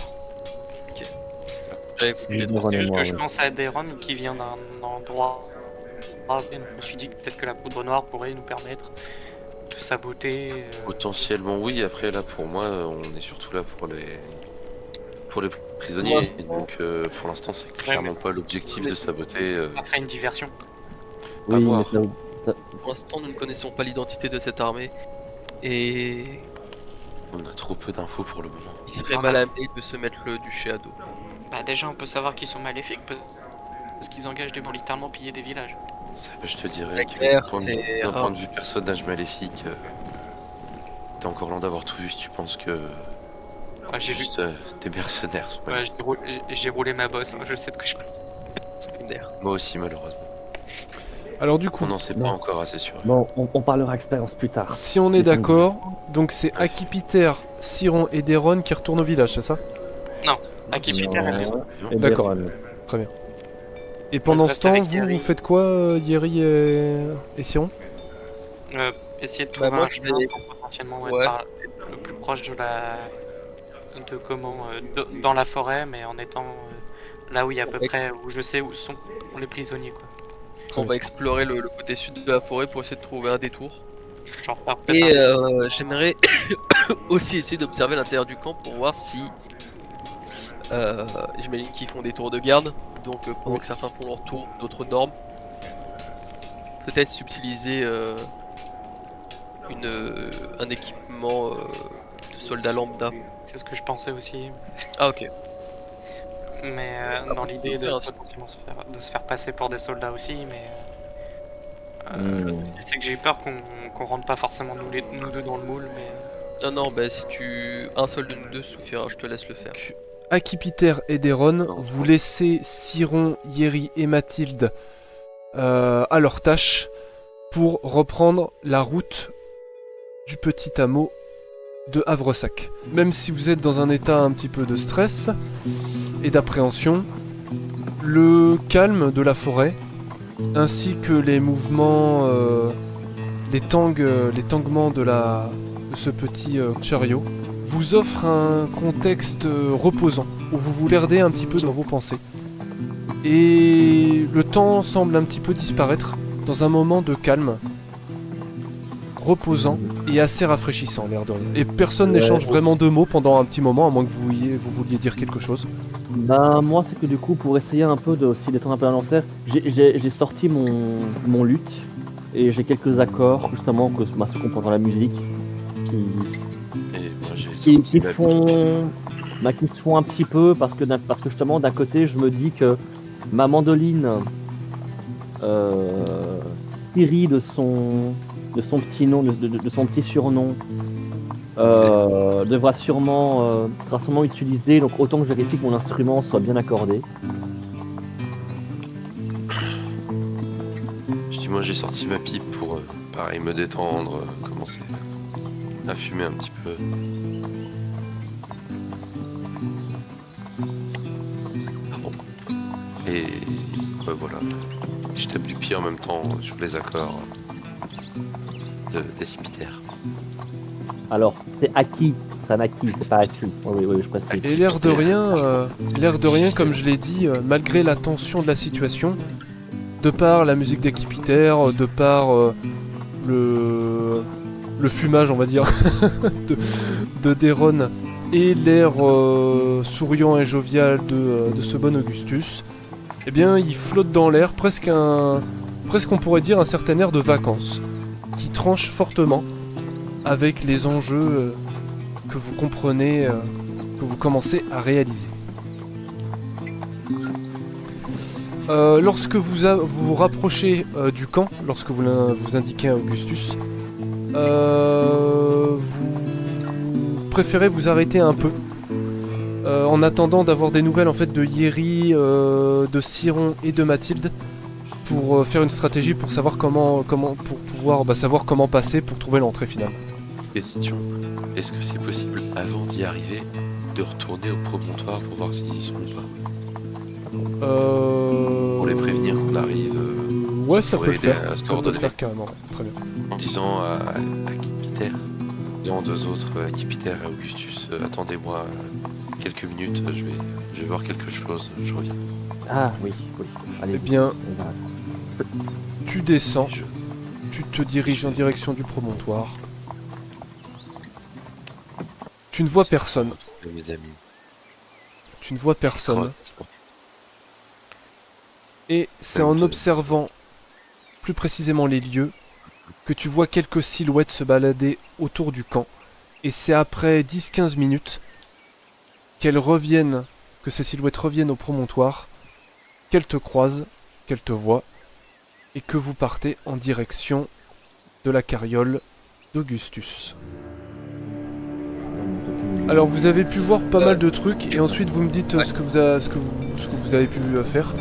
J'avais écouté les Deron C'est et juste moi, que je ouais. pense à Deron qui vient d'un endroit... Et je me suis dit que peut-être que la poudre noire pourrait nous permettre de saboter... Potentiellement oui, après là pour moi on est surtout là pour les prisonniers. Pour l'instant- Et donc pour l'instant c'est clairement pas l'objectif de saboter. Après une diversion. Oui, mais voir. Pour l'instant, nous ne connaissons pas l'identité de cette armée. Et On a trop peu d'infos pour le moment. il serait mal amené de se mettre le duché à dos. Bah déjà on peut savoir qu'ils sont maléfiques, parce qu'ils engagent des gens littéralement piller des villages. Ça, je te dirais La que guerre, d'un c'est point rare. de vue personnage maléfique, t'es encore loin d'avoir tout vu si tu penses que Ouais, j'ai vu. juste des mercenaires sont Ouais, maléfiques. j'ai roulé ma bosse, hein, je sais de quoi je parle. Secondaire. Moi aussi malheureusement. Alors du coup, On n'en sait pas Non. encore assez sûr. Bon, on parlera expérience plus tard. si on est d'accord, donc c'est Akipiter, Siron et Deron qui retournent au village, c'est ça? Akipiter, elle reste. Et D'accord. Deron. Et pendant reste ce temps, avec vous, Yeri. vous faites quoi, Yeri et Siron? Essayer de trouver moi, un je chemin vais- pour potentiellement Ouais. le plus proche de dans la forêt, mais en étant là où il y a à peu Ouais. près, où je sais où sont les prisonniers, quoi. On va explorer le côté sud de la forêt pour essayer de trouver un détour. Genre par peut-être Et un- j'aimerais aussi essayer d'observer l'intérieur du camp pour voir si... J'imagine qu'ils font des tours de garde, donc pendant que certains font leur tour, d'autres dorment. Peut-être subtiliser un équipement de soldat lambda. c'est ce que je pensais aussi, Ah ok. mais dans l'idée de Faire un- potentiellement se faire passer pour des soldats aussi, mais le Hmm. souci, c'est que j'ai eu peur qu'on rentre pas forcément nous deux dans le moule, mais Non non, bah si un seul de nous deux suffira, je te laisse le faire. Akipiter et Deron, vous laissez Siron, Yeri et Mathilde à leur tâche pour reprendre la route du petit hameau de Havresac. Même si vous êtes dans un état un petit peu de stress et d'appréhension, le calme de la forêt ainsi que les mouvements, les tanglements de ce petit chariot vous offre un contexte reposant, où vous vous lerdez un petit peu dans vos pensées. Et le temps semble un petit peu disparaître dans un moment de calme, reposant et assez rafraîchissant, l'air de rien. Et personne Ouais. n'échange vraiment de mots pendant un petit moment, à moins que vous vouliez dire quelque chose. Ben moi c'est que du coup pour essayer un peu de aussi détendre un peu l'atmosphère, j'ai sorti mon luth et j'ai quelques accords justement que ceux qu'on entend dans la musique Et moi j'ai qui sorti se ma font qui se font un petit peu parce que justement d'un côté je me dis que ma mandoline Thierry de son petit nom de son petit surnom sera sûrement utilisé, donc autant que je vérifie que mon instrument soit bien accordé. Je dis moi j'ai sorti ma pipe pour pareil me détendre, commencer à fumer un petit peu. Et ouais, voilà. Je tape du pied en même temps sur les accords des Cipiter. Alors, c'est Aki, c'est un acquis, c'est pas acquis. Oui, oui, je précise. Et l'air de rien, comme je l'ai dit, malgré la tension de la situation, de par la musique d'Akipiter, de par le fumage, on va dire, de Deron, et l'air souriant et jovial de ce bon Augustus, eh bien, il flotte dans l'air presque on pourrait dire un certain air de vacances, qui tranche fortement avec les enjeux que vous comprenez, que vous commencez à réaliser. Lorsque vous vous rapprochez du camp, lorsque vous indiquez à Augustus, vous préférez vous arrêter un peu en attendant d'avoir des nouvelles en fait de Yeri, de Siron et de Mathilde pour faire une stratégie pour savoir pour pouvoir savoir comment passer pour trouver l'entrée finale. Question, est-ce que c'est possible avant d'y arriver de retourner au promontoire pour voir s'ils y sont ou pas? Pour les prévenir qu'on arrive. Ouais, ça peut pourrait le aider faire. à se Ça peut le coordonner. faire carrément. Très bien. En disant à Kipiter, disant aux deux autres, à Kipiter et à Augustus, attendez-moi quelques minutes, je vais voir quelque chose, je reviens. Ah oui, oui. Allez. Eh bien, on va- tu descends, Je- tu te diriges en direction du promontoire. Tu ne vois personne. Mes amis. Tu ne vois personne. Crotte. Et c'est en observant plus précisément les lieux que tu vois quelques silhouettes se balader autour du camp. Et c'est après 10-15 minutes que ces silhouettes reviennent au promontoire, qu'elles te croisent, qu'elles te voient, et que vous partez en direction de la carriole d'Augustus. Alors vous avez pu voir pas mal de trucs, et ensuite vous me dites ce que vous avez pu faire.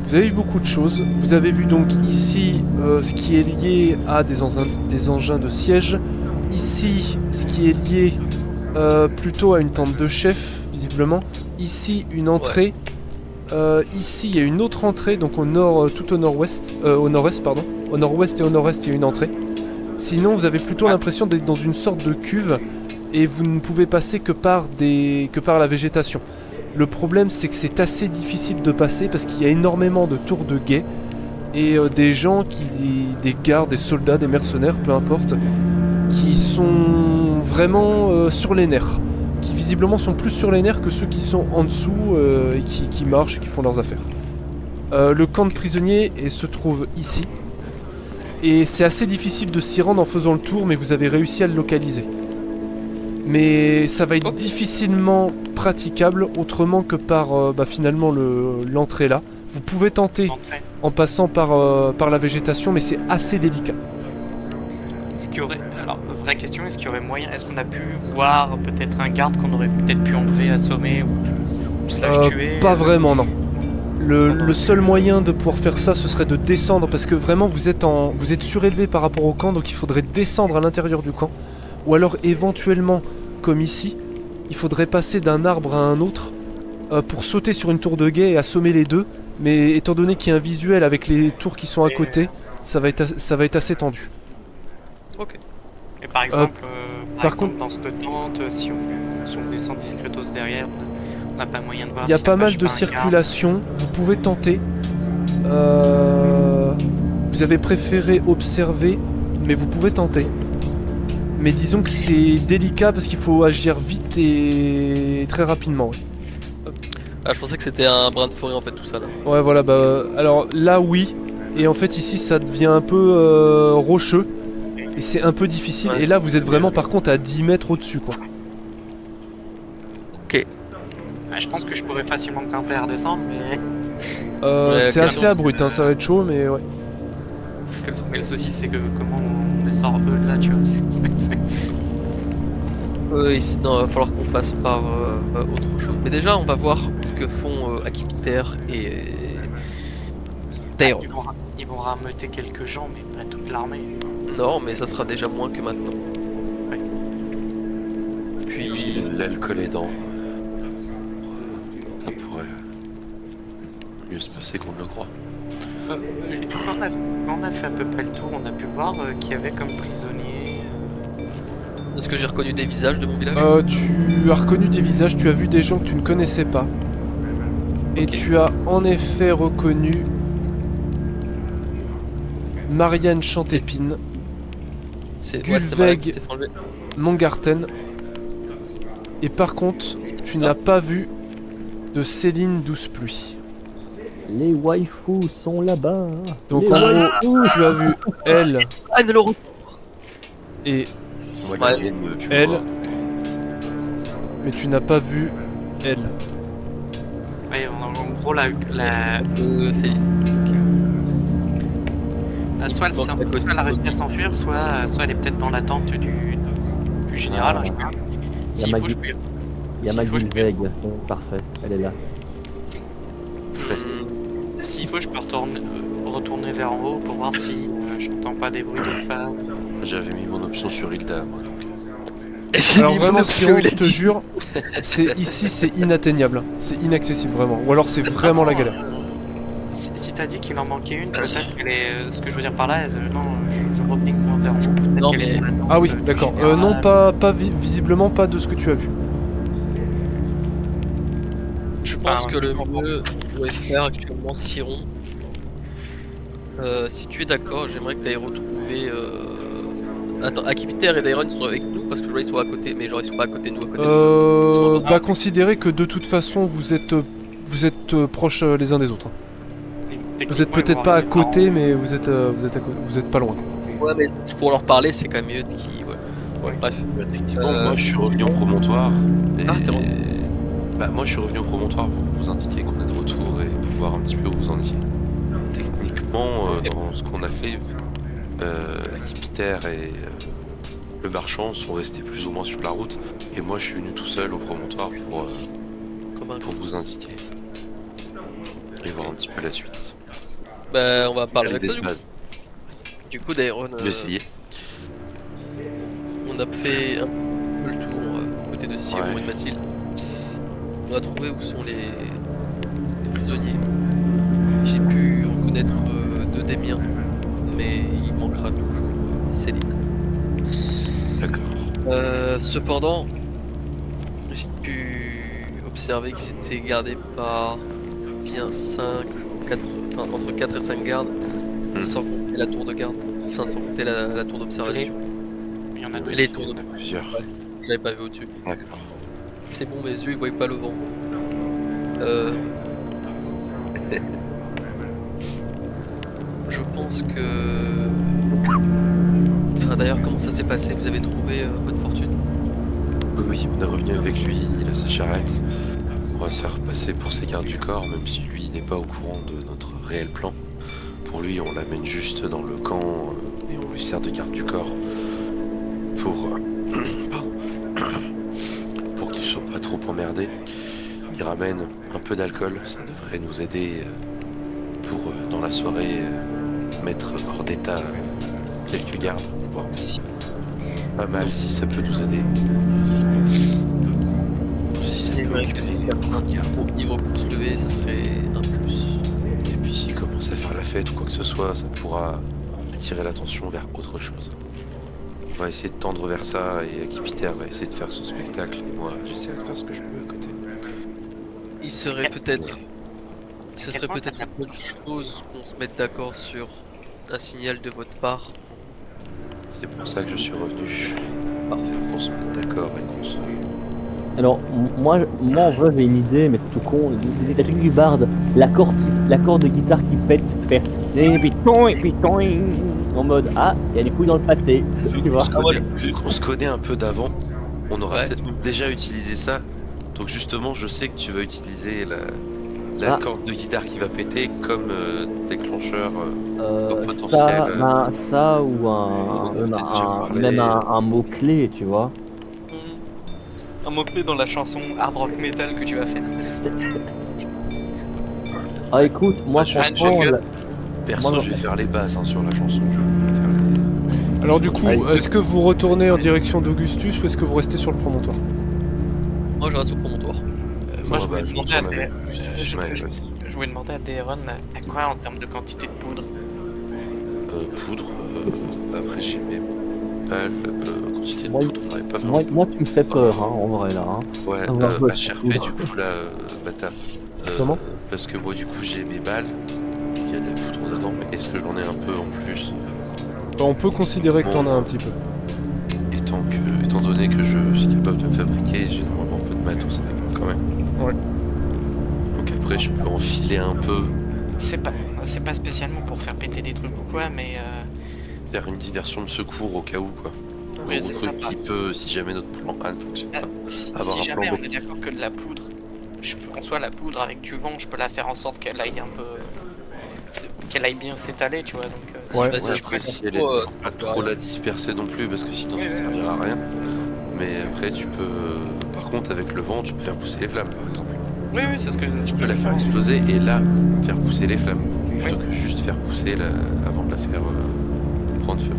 Vous avez vu beaucoup de choses. Vous avez vu donc ici ce qui est lié à des engins de siège. Ici, ce qui est lié plutôt à une tente de chef, visiblement. Ici, une entrée. Ici, il y a une autre entrée, donc tout au nord-ouest. Au nord-est, pardon. Au nord-ouest et au nord-est, il y a une entrée. Sinon, vous avez plutôt l'impression d'être dans une sorte de cuve et vous ne pouvez passer que par la végétation. Le problème, c'est que c'est assez difficile de passer parce qu'il y a énormément de tours de guet et des gens des gardes, des soldats, des mercenaires, peu importe, qui sont vraiment sur les nerfs, qui visiblement sont plus sur les nerfs que ceux qui sont en dessous et qui marchent et qui font leurs affaires. Le camp de prisonniers se trouve ici et c'est assez difficile de s'y rendre en faisant le tour, mais vous avez réussi à le localiser. Mais ça va être difficilement praticable autrement que par finalement l'entrée là. Vous pouvez tenter Entrée. en passant par la végétation, mais c'est assez délicat. Est-ce qu'il y aurait... Alors, vraie question, est-ce qu'il y aurait moyen... Est-ce qu'on a pu voir peut-être un garde qu'on aurait peut-être pu enlever, assommer ou slash tuer Pas vraiment, non. Le seul moyen de pouvoir faire ça, ce serait de descendre, parce que vraiment vous êtes surélevé par rapport au camp, donc il faudrait descendre à l'intérieur du camp. Ou alors éventuellement, comme ici, il faudrait passer d'un arbre à un autre pour sauter sur une tour de guet et assommer les deux. Mais étant donné qu'il y a un visuel avec les tours qui sont à côté, ça va être assez tendu. Ok. Et par exemple, par contre- dans cette tente, si on descend discretos derrière, on n'a pas moyen de voir. Il y a si pas ça mal passe de par un garde. circulation, vous pouvez tenter. Vous avez préféré observer, mais vous pouvez tenter. Mais disons que c'est délicat parce qu'il faut agir vite et très rapidement. Ouais. Ah, je pensais que c'était un brin de forêt en fait, tout ça là. Ouais, voilà, alors là, oui. Et en fait, ici, ça devient un peu rocheux. Et c'est un peu difficile. Ouais. Et là, vous êtes vraiment, par contre, à 10 mètres au-dessus, quoi. Ok. Ouais, je pense que je pourrais facilement grimper et redescendre, mais. C'est clairement, assez abrupt, hein, ça va être chaud, mais ouais. Parce que le souci, c'est que comment on descend eux là, tu vois. Oui, sinon il va falloir qu'on passe par autre chose. Mais déjà, on va voir ce que font Akipiter et Taeron. Ils vont rameuter quelques gens, mais pas toute l'armée. Non, mais ça sera déjà moins que maintenant. Ouais. Puis, L'alcool aidant, ça pourrait mieux se passer qu'on ne le croit. Quand on a fait à peu près le tour, on a pu voir qu'il y avait comme prisonnier Est-ce que j'ai reconnu des visages de mon village? Tu as reconnu des visages, tu as vu des gens que tu ne connaissais pas. Et Ok. tu as en effet reconnu Marianne Chantépine, C'était Gulveig. Marianne qui s'était fait enlever. Mangarten. Et par contre, tu n'as pas vu de Céline Douce Pluie. Les waifus sont là-bas. Donc Les en gros, waifus. tu as vu elle Ah, ne le re- et Moi, Ouais. l'alien ne veut plus me Elle. voir. mais tu n'as pas vu elle. Oui, en gros, C'est... soit manque la côte. soit elle a réussi à s'enfuir, soit elle est peut-être dans l'attente du général. Hein, je peux... S'il Maggie. faut, je peux... Il y a s'il faut, Maggie je peux- Veig. Donc, parfait, elle est là. S'il faut, je peux retourner vers en haut pour voir si je n'entends pas des bruits de femmes. J'avais mis mon option sur Hilda, moi, donc. Alors vraiment, Siron, je te jure, ici c'est inatteignable. C'est inaccessible vraiment. Ou alors c'est vraiment la galère. Si t'as dit qu'il en manquait une, peut-être qu'elle est. Ce que je veux dire par là, non, je reping vers en haut. Peut-être Non, qu'elle est mais- dans l'attente Ah oui, du d'accord. général. Non, visiblement pas de ce que tu as vu. Je pense Ah, que le je comprends. mieux qu'on pourrait faire actuellement, Siron, si tu es d'accord, j'aimerais que tu ailles retrouver. Attends, Akipiter et Dairon sont avec nous parce que je vois ils sont à côté, mais genre ils sont pas à côté de nous. À côté de nous. Bah considérez que de toute façon vous êtes proches les uns des autres. Vous êtes peut-être pas à côté, mais vous êtes pas loin. Ouais, mais pour leur parler, c'est quand même mieux qu'ils. Ouais. Bref. Effectivement, moi je suis revenu au promontoire. Et... Ah, t'es revenu. Bah, moi je suis revenu au promontoire pour vous indiquer qu'on est de retour et pour voir un petit peu où vous en étiez. Techniquement, dans ce qu'on a fait, Akipiter et le marchand sont restés plus ou moins sur la route. Et moi je suis venu tout seul au promontoire Comme un pour vous indiquer. Et voir un petit peu la suite. Bah, on va parler avec Des toi du coup. bases. Du coup, Dairon, Je vais essayer. on a fait un peu le tour aux côtés de Siron Ouais. et de Mathilde. On a trouvé où sont les prisonniers. J'ai pu reconnaître deux des miens, mais il manquera toujours Céline. D'accord. Cependant, j'ai pu observer qu'ils étaient gardés par bien 5 ou 4, enfin entre 4 et 5 gardes, sans compter la tour de garde, enfin sans compter la tour d'observation. Il y en a deux. Les tours Il y de en a plusieurs. je l'avais pas vu au-dessus. D'accord. C'est bon, mes yeux ils voyaient pas le vent. Je pense que. Enfin d'ailleurs, comment ça s'est passé? Vous avez trouvé votre fortune? Oui, on est revenu avec lui, il a sa charrette. On va se faire passer pour ses gardes du corps, même si lui n'est pas au courant de notre réel plan. Pour lui, on l'amène juste dans le camp et on lui sert de garde du corps pour, pardon, pour qu'il soit pas trop emmerdé. Il ramène un peu d'alcool, ça devrait nous aider pour dans la soirée mettre hors d'état quelques gardes. Voir pas mal si ça peut nous aider. Si ça peut occuper un garde. Pour vivre pour se lever, ça serait un plus. Et puis s'il commence à faire la fête ou quoi que ce soit, ça pourra attirer l'attention vers autre chose. On va essayer de tendre vers ça et Akipiter va essayer de faire son spectacle et moi j'essaierai de faire ce que je peux à côté. Il serait peut-être. Ce serait Quel point peut-être une bonne chose qu'on se mette d'accord sur un signal de votre part. C'est pour ça que je suis revenu. Parfait. Qu'on se mette d'accord et qu'on se... Alors, moi en vrai j'ai une idée, mais c'est tout con. La truc du barde, l'accord de guitare qui pète, fait et puis toing, en mode ah, il y a des couilles dans le pâté, tu vois. Vu qu'on se connaît un peu d'avant, on aura Ouais. peut-être même déjà utilisé ça. Donc justement, je sais que tu vas utiliser la Ah. corde de guitare qui va péter comme déclencheur. Au Ça, potentiel, ça ou on en a peut-être déjà parlé. même un mot-clé, tu vois. Un mot-clé dans la chanson hard rock metal que tu as fait. Ah écoute, moi je vais franchement, faire- Perso, Moi, je vais faire les basses sur la chanson. Je vais faire les- Alors du coup, Allez. est-ce que vous retournez en direction d'Augustus ou est-ce que vous restez sur le promontoire? Moi je reste au promontoire. Moi, Ouais, je voulais bah, demander à retourne Dé- avec Augustus. je- Ouais, je- vas-y. je voulais demander à Dairon à quoi en termes de quantité de poudre. Poudre, après j'ai mes balles, quantité de Moi, poudre, on n'avait pas vraiment. Moi, tu me fais peur, hein, en vrai, là. Hein. Ouais, avoir un peu de HRP poudre. du coup là, bâtard. Comment Parce que moi du coup j'ai mes balles, il y a de la poudre dedans, mais est-ce que j'en ai un peu en plus? On peut considérer que t'en as un petit peu. Étant donné que je suis capable de me fabriquer, j'ai normalement un peu de matos avec moi quand même. Ouais. Donc après je peux enfiler un peu, C'est pas spécialement pour faire péter des trucs ou quoi, mais faire une diversion de secours au cas où quoi. Un Oui, gros c'est truc ça. qui peut, si jamais notre plan A ne fonctionne pas. si Avoir un jamais plan on B. est d'accord que de la poudre, je peux conçoit la poudre avec du vent, je peux la faire en sorte qu'elle aille un peu, qu'elle aille bien s'étaler, tu vois. Donc Ouais. Vas-y, Ouais, je après prends si elle trop, est, faut pas trop la disperser non plus parce que sinon Oui, ça oui. servira à rien. Mais après tu peux, par contre avec le vent tu peux faire pousser les flammes par exemple. oui, c'est ce que Tu peux la faire exploser et là faire pousser les flammes plutôt que juste faire pousser avant de la faire prendre feu.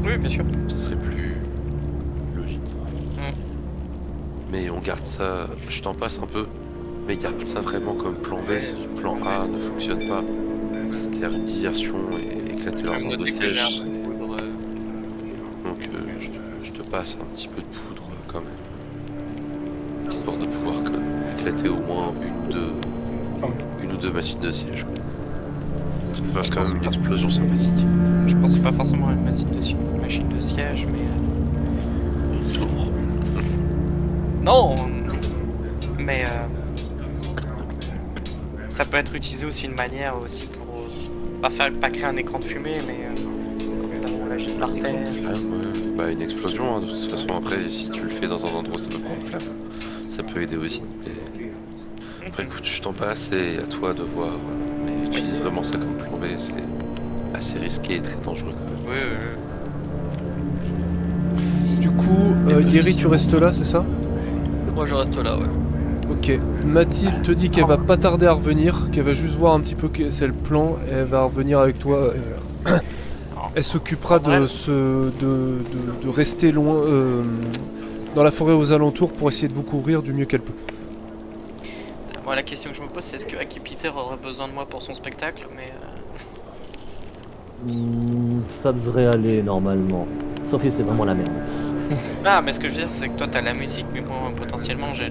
Oui, bien sûr. Ça serait plus logique. Mm. Mais on garde ça, je t'en passe un peu, mais garde ça vraiment comme plan B si le plan A ne fonctionne pas. Faire une diversion et éclater leurs Même armes de noter que j'ai un siège. peu de poudre, Donc je te passe un petit peu de poudre quand même. Histoire de pouvoir éclater au moins une ou deux machines de siège. Quoi. Ça fasse quand même une explosion sympathique. Je pensais pas forcément à une machine de siège, mais Une tour. non. Mais ça peut être utilisé aussi une manière aussi pour pas créer un écran de fumée, mais on l'agite par Une terre. grande flamme, ouais. Bah une explosion, hein, de toute façon après si tu le fais dans un endroit où ça peut prendre flamme, ça peut aider aussi. Et après écoute, je t'en passe et à toi de voir. Mais utilise vraiment ça comme plan B, c'est assez risqué et très dangereux quand même. Oui. Du coup, Yeri, tu restes là, c'est ça? Moi je reste là, ouais. Ok. Mathilde te dit qu'elle va pas tarder à revenir, qu'elle va juste voir un petit peu quel c'est le plan, et elle va revenir avec toi. Et, elle s'occupera de rester loin dans la forêt aux alentours pour essayer de vous couvrir du mieux qu'elle peut. Moi, la question que je me pose, c'est est-ce que Aki Peter aurait besoin de moi pour son spectacle, mais Ça devrait aller normalement. Sauf si c'est vraiment la merde. ah, mais ce que je veux dire, c'est que toi, t'as la musique, mais moi, potentiellement, j'ai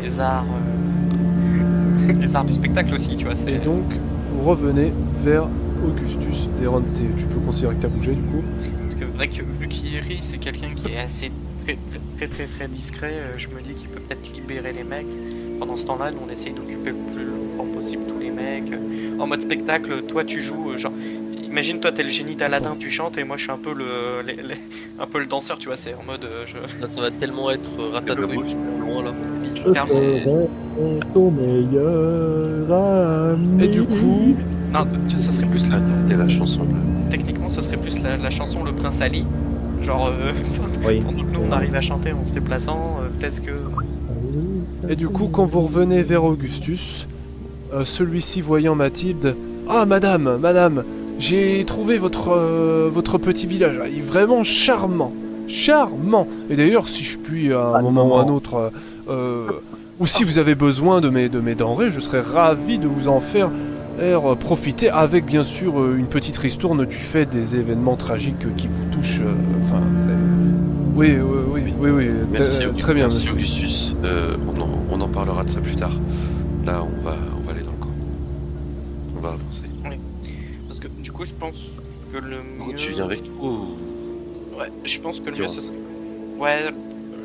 les arts, les arts du spectacle aussi, tu vois. Et donc, vous revenez vers Augustus Deronte. Tu peux considérer que t'as bougé du coup. Parce que vrai que vu qu'Iri, c'est quelqu'un qui est assez très discret, je me dis qu'il peut peut-être libérer les mecs. Pendant ce temps-là, nous on essaye d'occuper le plus longtemps possible tous les mecs. En mode spectacle, toi tu joues, genre, imagine toi t'es le génie d'Aladin, tu chantes et moi je suis un peu un peu le danseur, tu vois, c'est en mode Ça va tellement être ratatouille loin là. Ton meilleur ami. Et du coup, Non, ça serait plus la... T'es la chanson de... Techniquement, ce serait plus la chanson Le Prince Ali. Genre, Oui. pendant que nous on arrive à chanter en se déplaçant, peut-être que... Et du coup, quand vous revenez vers Augustus, celui-ci voyant Mathilde, ah madame, j'ai trouvé votre petit village, il est vraiment charmant. Et d'ailleurs, si je puis à un moment ou à un autre, ou si vous avez besoin de mes denrées, je serais ravi de vous en faire profiter, avec bien sûr une petite ristourne du fait des événements tragiques qui vous touchent. Oui. Merci, Très bien, merci monsieur. Augustus. On en parlera de ça plus tard. Là, on va aller dans le camp. On va avancer. Parce que du coup, je pense que le mieux... Tu viens avec nous ou... Ouais, je pense que le Tu mieux vois. ce serait... Ouais,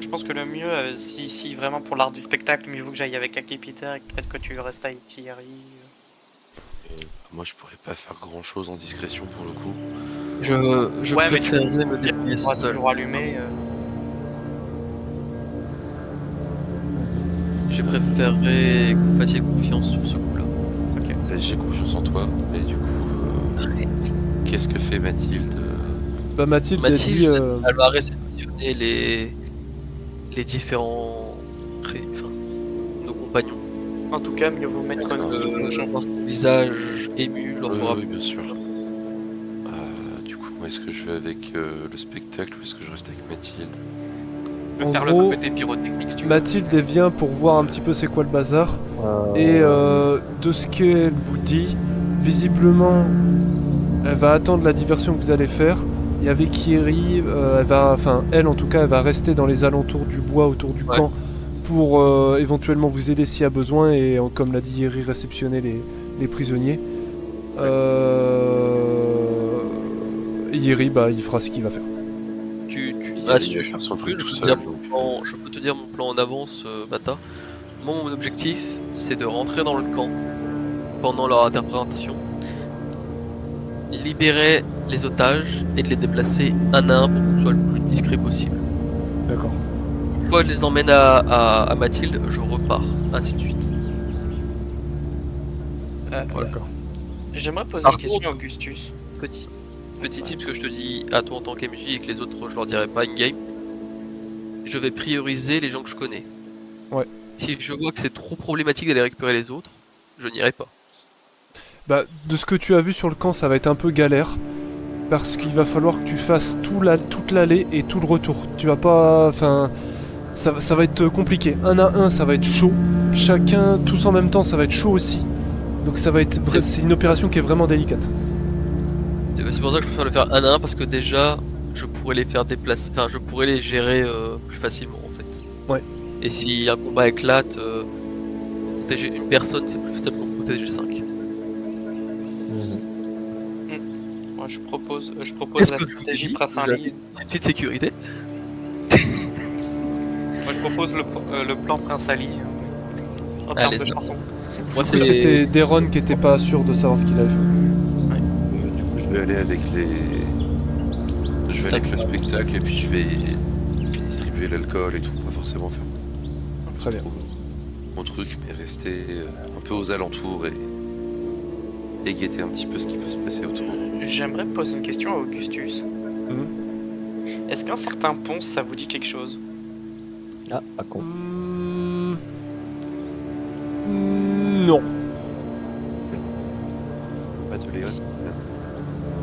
je pense que le mieux, si vraiment pour l'art du spectacle, mieux vaut que j'aille avec Aki Peter et peut-être que tu restes avec Thierry. Moi, je pourrais pas faire grand-chose en discrétion pour le coup. Je Ouais, mais tu préférerais me débrouiller On va seul. toujours allumer. Je préférerais que vous fassiez confiance sur ce coup-là. J'ai confiance en toi, mais du coup, qu'est-ce que fait Mathilde Bah Mathilde, elle dit, Mathilde, elle va réceptionner les différents nos compagnons. En tout cas, mieux vaut mettre Je pense ton visage ému leur fera Oui, bien sûr. Du coup, moi, est-ce que je vais avec le spectacle ou est-ce que je reste avec Mathilde? en faire gros, le côté pyrotechnique si tu veux. Mathilde elle vient pour voir un petit peu c'est quoi le bazar. Et de ce qu'elle vous dit, visiblement, elle va attendre la diversion que vous allez faire. et avec Yeri, elle en tout cas, elle va rester dans les alentours du bois autour du Ouais. camp pour éventuellement vous aider s'il y a besoin et comme l'a dit Yeri, réceptionner les prisonniers. Yeri, bah, il fera ce qu'il va faire. Si tu veux, faire son truc je tout peux te seul. dire donc, je peux te dire mon plan en avance, Bata. Mon objectif, c'est de rentrer dans le camp pendant leur interprétation, libérer les otages et de les déplacer un à un pour qu'on soit le plus discret possible. D'accord. Une fois que je les emmène à Mathilde, je repars, ainsi de suite. D'accord. J'aimerais poser Par une question contre- à Augustus. Petit tip que je te dis à toi en tant qu'MJ et que les autres je leur dirai pas in-game. Je vais prioriser les gens que je connais. Ouais. Si je vois que c'est trop problématique d'aller récupérer les autres, je n'irai pas. Bah, de ce que tu as vu sur le camp, ça va être un peu galère. Parce qu'il va falloir que tu fasses toute l'allée et tout le retour. Tu vas pas... Enfin... Ça va être compliqué. Un à un, ça va être chaud. Chacun, tous en même temps, ça va être chaud aussi. Donc ça va être... C'est une opération qui est vraiment délicate. C'est pour ça que je préfère le faire un à un parce que déjà je pourrais les faire déplacer, enfin je pourrais les gérer plus facilement en fait. Ouais. Et si un combat éclate, protéger une personne c'est plus facile qu'en protéger 5. Moi, je propose Est-ce la que je stratégie vous dis Prince que Ali. une petite sécurité? Moi, je propose le plan Prince Ali en termes Allez, de ça. chanson. Moi Du coup, c'était Deron qui était pas sûr de savoir ce qu'il avait fait. du coup, je vais aller avec le spectacle et puis je vais distribuer l'alcool et tout, pas forcément faire Très bien. mon truc, mais rester un peu aux alentours et guetter un petit peu ce qui peut se passer autour. J'aimerais poser une question à Augustus. Est-ce qu'un certain Ponce, ça vous dit quelque chose? Ah, pas con. Non. Pas de Léon.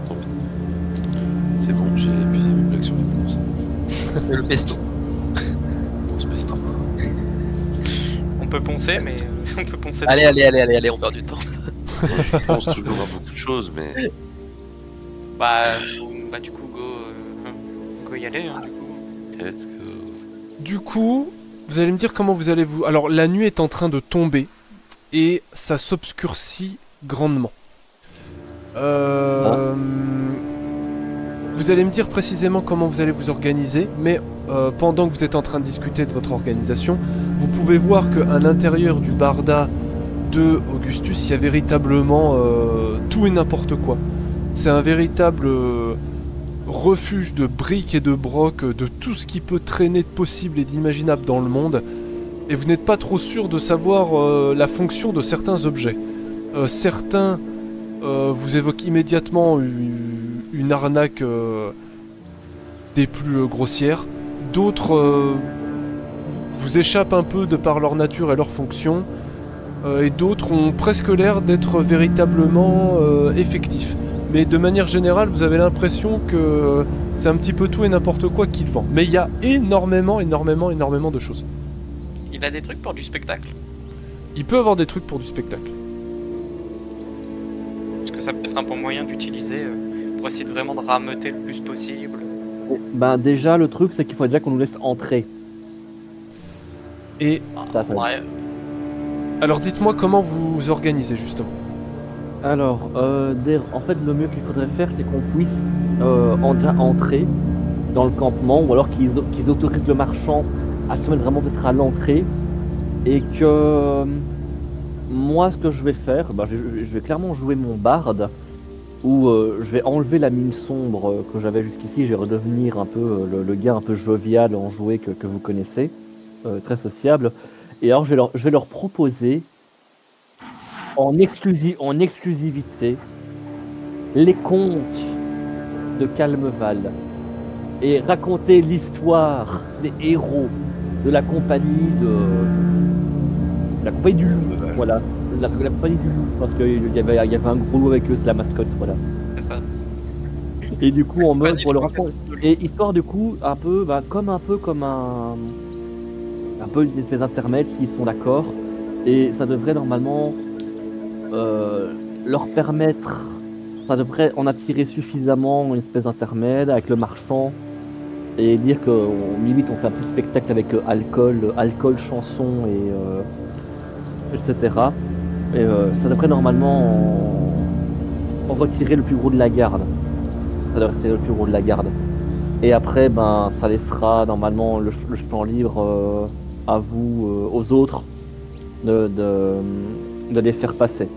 Tant pis. C'est bon, j'ai épuisé mes blagues sur les ponces. le pesto. On se peste. On peut poncer, mais on peut poncer. Allez, on perd du temps. Je pense toujours à beaucoup de choses, mais Bah du coup, go y aller, hein, du coup. est-ce que... Du coup, vous allez me dire comment vous allez vous... Alors, la nuit est en train de tomber et ça s'obscurcit grandement. Vous allez me dire précisément comment vous allez vous organiser, mais pendant que vous êtes en train de discuter de votre organisation, vous pouvez voir qu'à l'intérieur du barda de Augustus, il y a véritablement tout et n'importe quoi. C'est un véritable refuge de briques et de brocs, de tout ce qui peut traîner de possible et d'imaginable dans le monde, et vous n'êtes pas trop sûr de savoir la fonction de certains objets. Certains vous évoquent immédiatement une arnaque des plus grossières, d'autres vous échappent un peu de par leur nature et leur fonction, et d'autres ont presque l'air d'être véritablement effectifs. Mais de manière générale, vous avez l'impression que c'est un petit peu tout et n'importe quoi qu'il vend. Mais il y a énormément de choses. Il a des trucs pour du spectacle. Il peut avoir des trucs pour du spectacle. Parce que ça peut être un bon moyen d'utiliser pour essayer de vraiment de rameuter le plus possible. Ben déjà, le truc, c'est qu'il faut déjà qu'on nous laisse entrer. Et Ça. Ouais. alors dites-moi comment vous vous organisez justement. Alors, en fait, le mieux qu'il faudrait faire, c'est qu'on puisse déjà entrer dans le campement, ou alors qu'ils autorisent le marchand à se mettre vraiment peut-être à l'entrée, et que moi, ce que je vais faire, je vais clairement jouer mon barde, où je vais enlever la mine sombre que j'avais jusqu'ici, je vais redevenir un peu le gars un peu jovial, enjoué que vous connaissez, très sociable, et alors je vais leur proposer en exclusivité les contes de Calmeval et raconter l'histoire des héros de la compagnie du loup, voilà, la compagnie du loup, parce qu'il y avait un gros loup avec eux, c'est la mascotte, voilà. C'est ça. Et du coup en mode pour le raconter. raconter, et histoire du coup un peu comme un peu une espèce d'intermède s'ils sont d'accord, et ça devrait normalement leur permettre Ça devrait en attirer suffisamment une espèce d'intermède avec le marchand et dire que limite on fait un petit spectacle avec alcool, chansons et etc. Et ça devrait normalement en retirer le plus gros de la garde. Ça devrait retirer le plus gros de la garde. Et après, ben, ça laissera normalement le champ libre à vous, aux autres, de les faire passer.